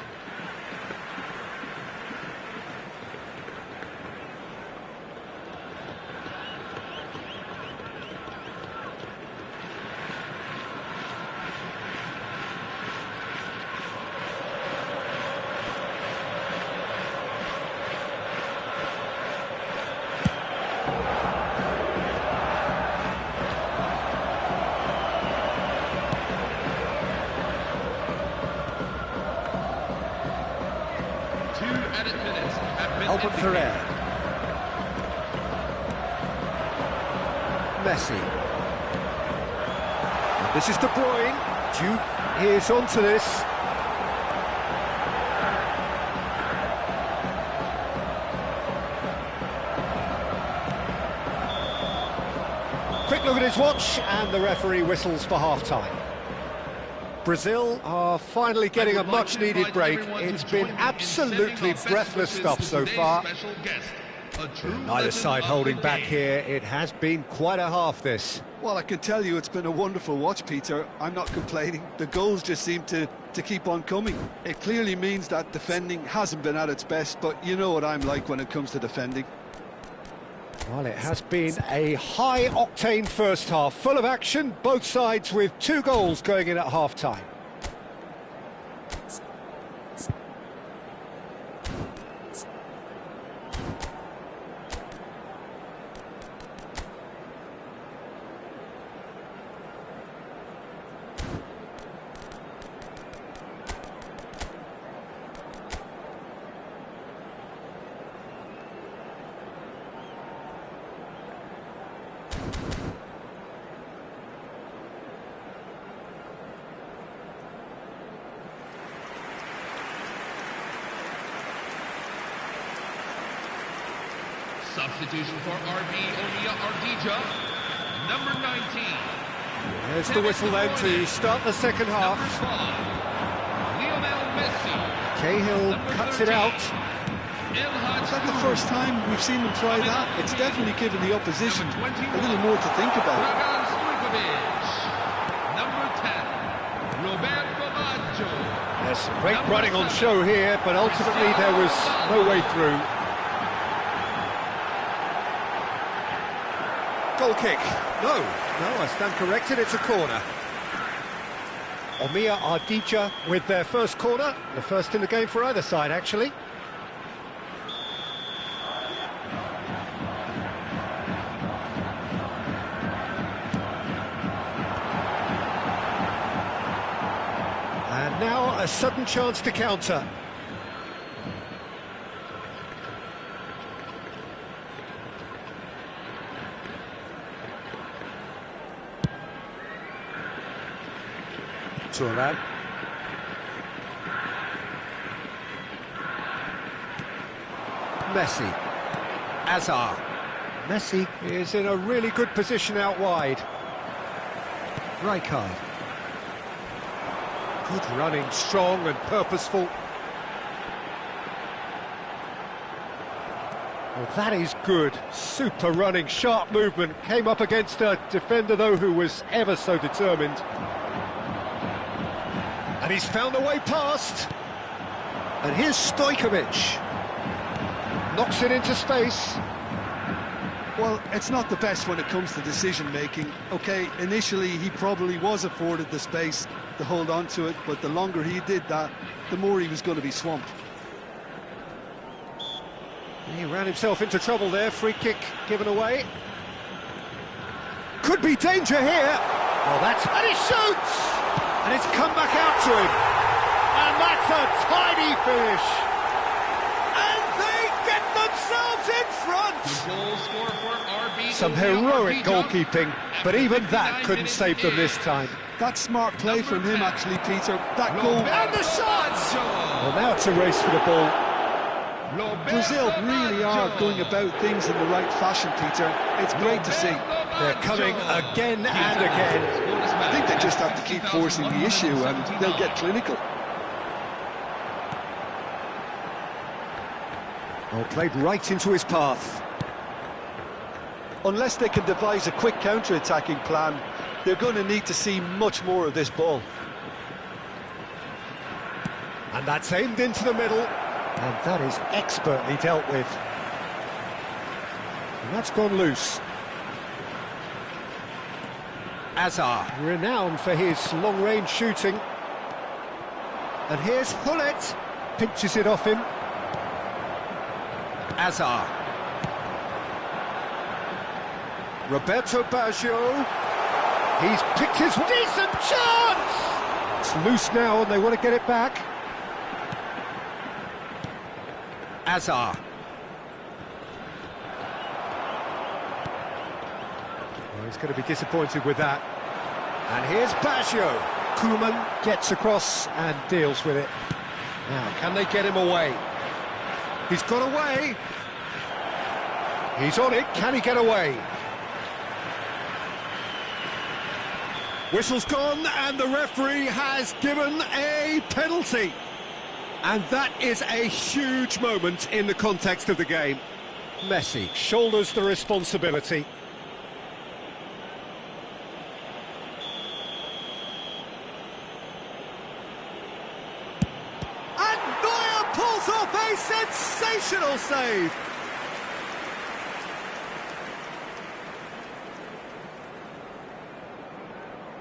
Albert Ferrer. Messi. And this is De Bruyne. Duke is onto this. Quick look at his watch, and the referee whistles for half-time. Brazil are finally getting a much-needed break. It's been absolutely breathless stuff so far. Neither side holding back here. It has been quite a half, this. Well, I can tell you it's been a wonderful watch, Peter. I'm not complaining. The goals just seem to keep on coming. It clearly means that defending hasn't been at its best, but you know what I'm like when it comes to defending. Well, it has been a high-octane first half, full of action, both sides with 2 goals going in at half-time. Substitution for RB Omia Ardija, number 19. There's the whistle then to start the second half. Lionel Messi. Cahill cuts it out. Is that the first time we've seen them try that? It's definitely given the opposition a little more to think about. Number 10, Roberto Baggio. There's some great running on show here, but ultimately there was no way through. Goal kick. No, I stand corrected, it's a corner. Omia Ardija with their first corner, the first in the game for either side, actually. And now a sudden chance to counter. Turan. Messi. Azar. Messi is in a really good position out wide. Rijkaard. Good running, strong and purposeful. Well, that is good. Super running, sharp movement. Came up against a defender, though, who was ever so determined. And he's found a way past. And here's Stojkovic. Knocks it into space. Well, it's not the best when it comes to decision-making. OK, initially he probably was afforded the space to hold on to it, but the longer he did that, the more he was going to be swamped. He ran himself into trouble there. Free kick given away. Could be danger here. Oh, and he shoots! And it's come back out to him. And that's a tidy finish. And they get themselves in front. Goal scorer for RB. Some heroic goalkeeping, but even that couldn't save them this time. That's smart play from him, actually, Peter. That goal. And the shot! Well, now it's a race for the ball. Brazil really are going about things in the right fashion, Peter. It's great to see. They're coming again and again. I think they just have to keep forcing the issue and they'll get clinical. Oh, played right into his path. Unless they can devise a quick counter-attacking plan, they're going to need to see much more of this ball. And that's aimed into the middle. And that is expertly dealt with. And that's gone loose. Azar, renowned for his long-range shooting. And here's Hullet, pinches it off him. Azar. Roberto Baggio. He's picked his decent chance! It's loose now and they want to get it back. Azar. Well, he's going to be disappointed with that. And here's Baggio. Koeman gets across and deals with it. Now, can they get him away? He's got away. He's on it. Can he get away? Whistle's gone and the referee has given a penalty. And that is a huge moment in the context of the game. Messi shoulders the responsibility. And Neuer pulls off a sensational save.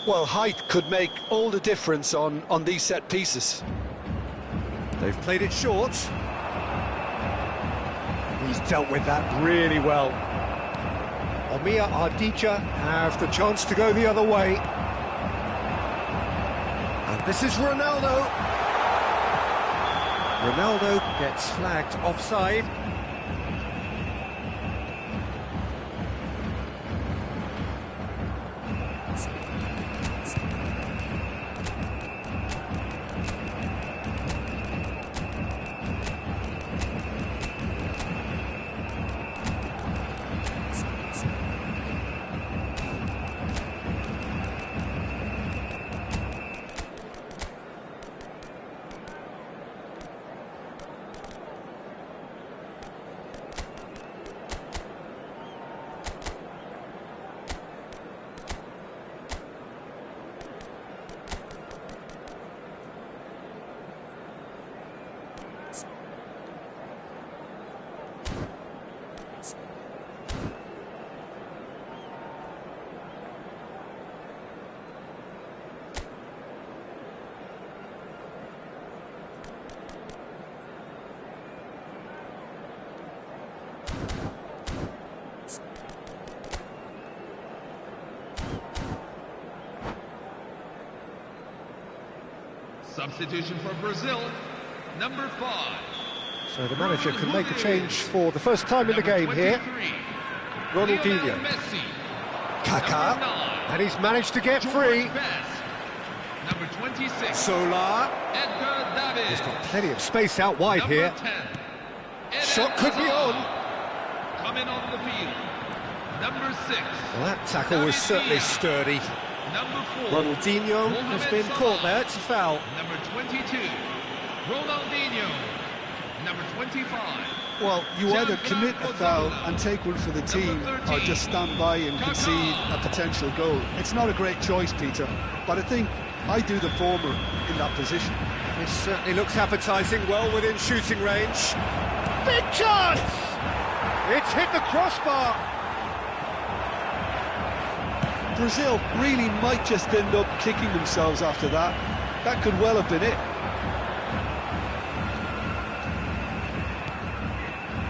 Well, height could make all the difference on these set pieces. They've played it short. He's dealt with that really well. Omir Ardija have the chance to go the other way. And this is Ronaldo. Ronaldo gets flagged offside. Substitution for Brazil, number 5. So the manager can make a change for the first time in the game here. Ronaldinho. Kaká. And he's managed to get free. Number 26. Solar. He's got plenty of space out wide here. Shot could be on. Coming on the field. Number 6. Well, that tackle was certainly sturdy. Number 4. Ronaldinho has been caught there, it's a foul. Number 22. Ronaldinho. Number 25. Well, you either commit a foul and take one for the team, or just stand by and concede a potential goal. It's not a great choice, Peter, but I think I do the former in that position. It certainly looks appetising, well within shooting range. Big chance! It's hit the crossbar. Brazil really might just end up kicking themselves after that. That could well have been it.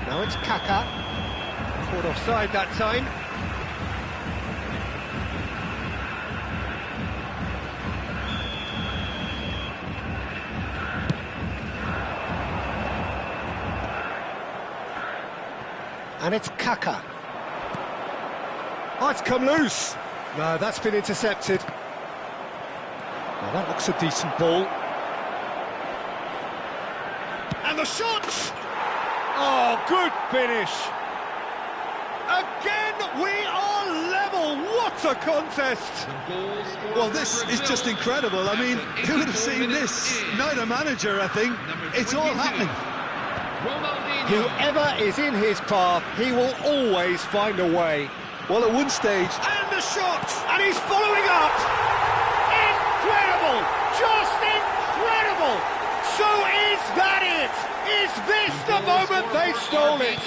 Now it's Kaká. Caught offside that time. And it's Kaká. Oh, it's come loose. No, that's been intercepted. Well, that looks a decent ball. And the shot! Oh, good finish. Again, we are level. What a contest. Well, this is just incredible. I mean, who would have seen this? Neither manager, I think. It's all happening. Whoever is in his path, he will always find a way. Well, at one stage... And the shot! And he's following up! Incredible! Just incredible! So is that it? Is this the moment they stole it?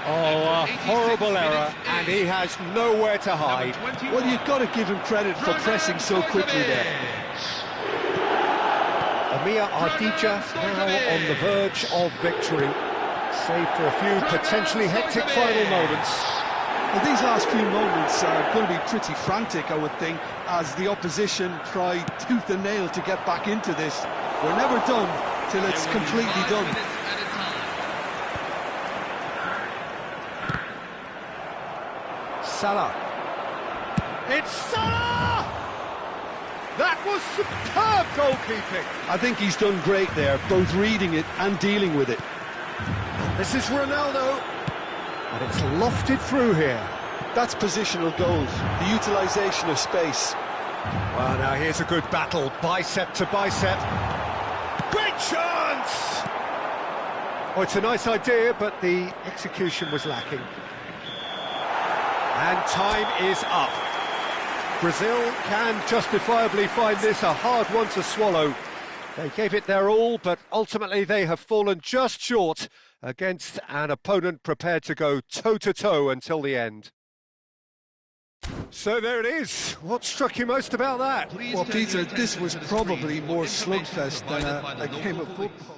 Oh, a horrible error, and he has nowhere to hide. Well, you've got to give him credit for pressing so quickly there. Amir Ardija now on the verge of victory, save for a few potentially hectic final moments. Well, these last few moments are going to be pretty frantic, I would think, as the opposition try tooth and nail to get back into this. We're never done till it's completely done. Salah. It's Salah! That was superb goalkeeping. I think he's done great there, both reading it and dealing with it. This is Ronaldo. And it's lofted through here. That's positional goals, the utilisation of space. Well, now here's a good battle, bicep to bicep. Great chance! Oh, it's a nice idea, but the execution was lacking. And time is up. Brazil can justifiably find this a hard one to swallow. They gave it their all, but ultimately they have fallen just short against an opponent prepared to go toe-to-toe until the end. So there it is. What struck you most about that? Well, Peter, this was probably more slugfest than a game of football.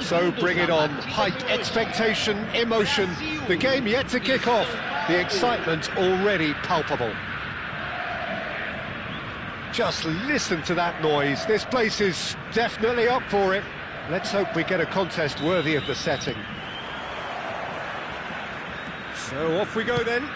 So bring it on. Hype, expectation, emotion. The game yet to kick off. The excitement already palpable. Just listen to that noise. This place is definitely up for it. Let's hope we get a contest worthy of the setting. So off we go then.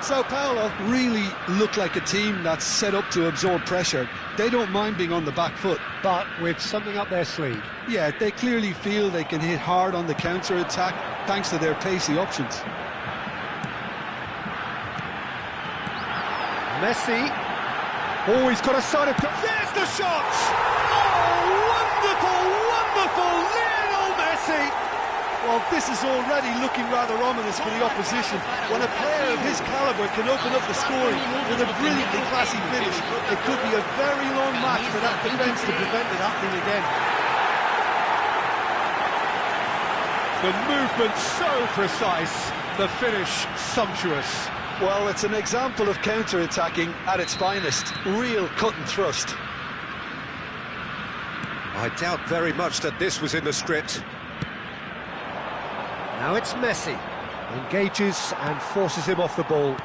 Sao Paulo really look like a team that's set up to absorb pressure. They don't mind being on the back foot. But with something up their sleeve. Yeah, they clearly feel they can hit hard on the counter-attack thanks to their pacey options. Messi. Oh, he's got a side of... There's the shot! Oh, wonderful, wonderful Lionel Messi! Well, this is already looking rather ominous for the opposition. When a player of his calibre can open up the scoring with a brilliantly classy finish, it could be a very long match for that defence to prevent it happening again. The movement so precise, the finish sumptuous. Well, it's an example of counter-attacking at its finest. Real cut and thrust. I doubt very much that this was in the script. Now it's Messi. Engages and forces him off the ball.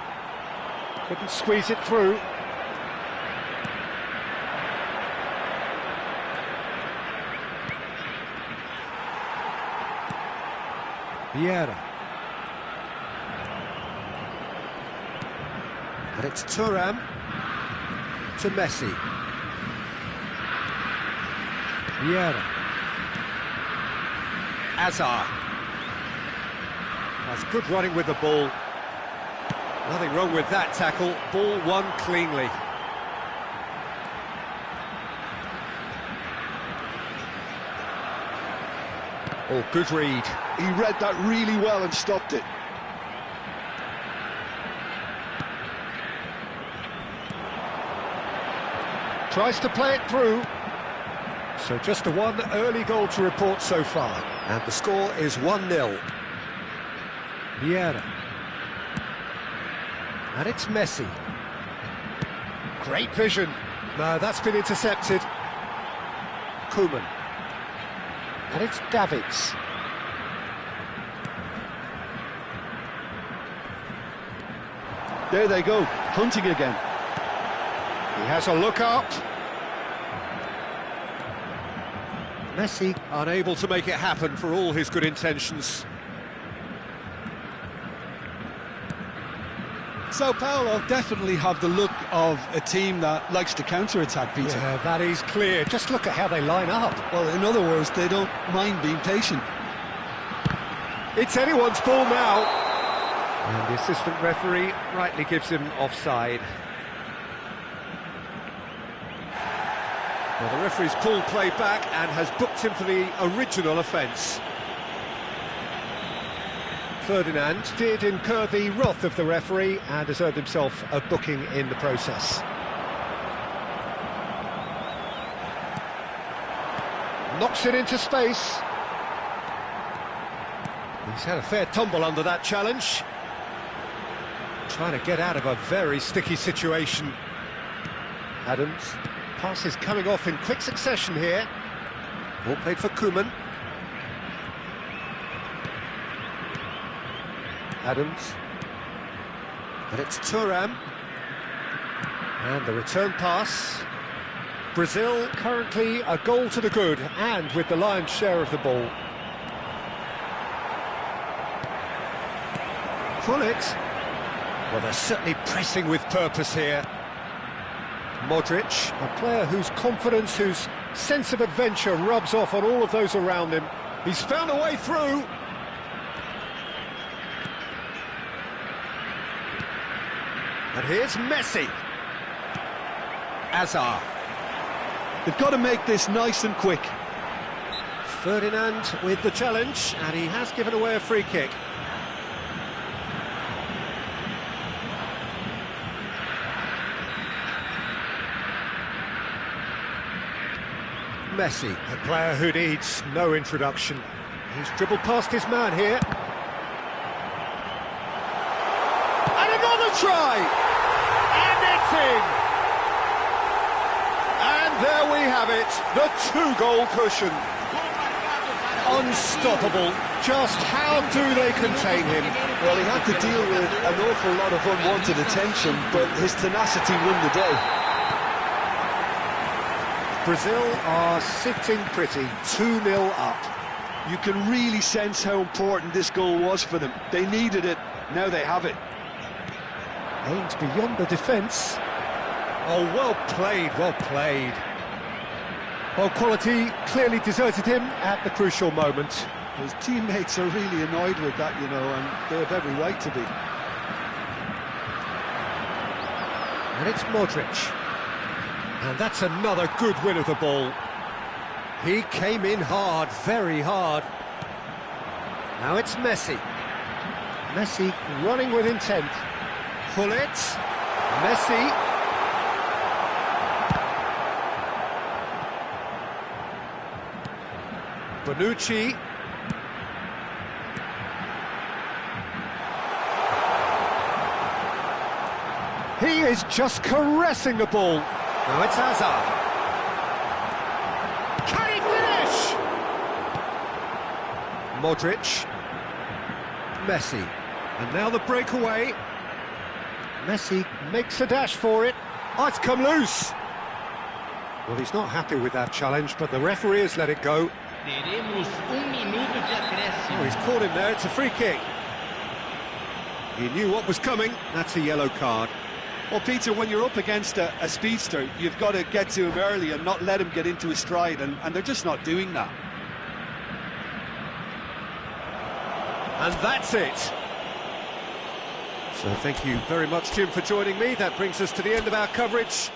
Couldn't squeeze it through. Vieira. And it's Thuram to Messi. Vieira. Azar. That's good running with the ball. Nothing wrong with that tackle. Ball won cleanly. Oh, good read. He read that really well and stopped it. Tries to play it through. So just the one early goal to report so far. And the score is 1-0. Vieira. And it's Messi. Great vision. No, that's been intercepted. Koeman. And it's Davids. There they go, hunting again. He has a look up. Messi unable to make it happen for all his good intentions. Sao Paulo definitely have the look of a team that likes to counter-attack, Peter. Yeah, that is clear. Just look at how they line up. Well, in other words, they don't mind being patient. It's anyone's ball now. And the assistant referee rightly gives him offside. Well, the referee's pulled play back and has booked him for the original offence. Ferdinand did incur the wrath of the referee and has earned himself a booking in the process. Knocks it into space. He's had a fair tumble under that challenge. Trying to get out of a very sticky situation. Adams. Pass is coming off in quick succession here. Ball played for Koeman. Adams. And it's Thuram. And the return pass. Brazil currently a goal to the good and with the lion's share of the ball. Pull it. Well, they're certainly pressing with purpose here. Modric, a player whose confidence, whose sense of adventure rubs off on all of those around him. He's found a way through. And here's Messi. Hazard. They've got to make this nice and quick. Ferdinand with the challenge, and he has given away a free kick. Messi, a player who needs no introduction. He's dribbled past his man here. And another try! And it's in! And there we have it, the two-goal cushion. Unstoppable. Just how do they contain him? Well, he had to deal with an awful lot of unwanted attention, but his tenacity won the day. Brazil are sitting pretty, 2-0 up. You can really sense how important this goal was for them. They needed it, now they have it. Aimed beyond the defence. Oh, well played, well played. Well, quality clearly deserted him at the crucial moment. His teammates are really annoyed with that, you know, and they have every right to be. And it's Modric. And that's another good win of the ball. He came in hard, very hard. Now it's Messi. Messi running with intent. Pull it. Messi. Bonucci. He is just caressing the ball. Now it's Hazard. Can he finish? Modric. Messi. And now the breakaway. Messi makes a dash for it. Oh, it's come loose. Well, he's not happy with that challenge, but the referee has let it go. Oh, he's caught him there. It's a free kick. He knew what was coming. That's a yellow card. Well, Peter, when you're up against a speedster, you've got to get to him early and not let him get into his stride, and they're just not doing that. And that's it. So thank you very much, Jim, for joining me. That brings us to the end of our coverage.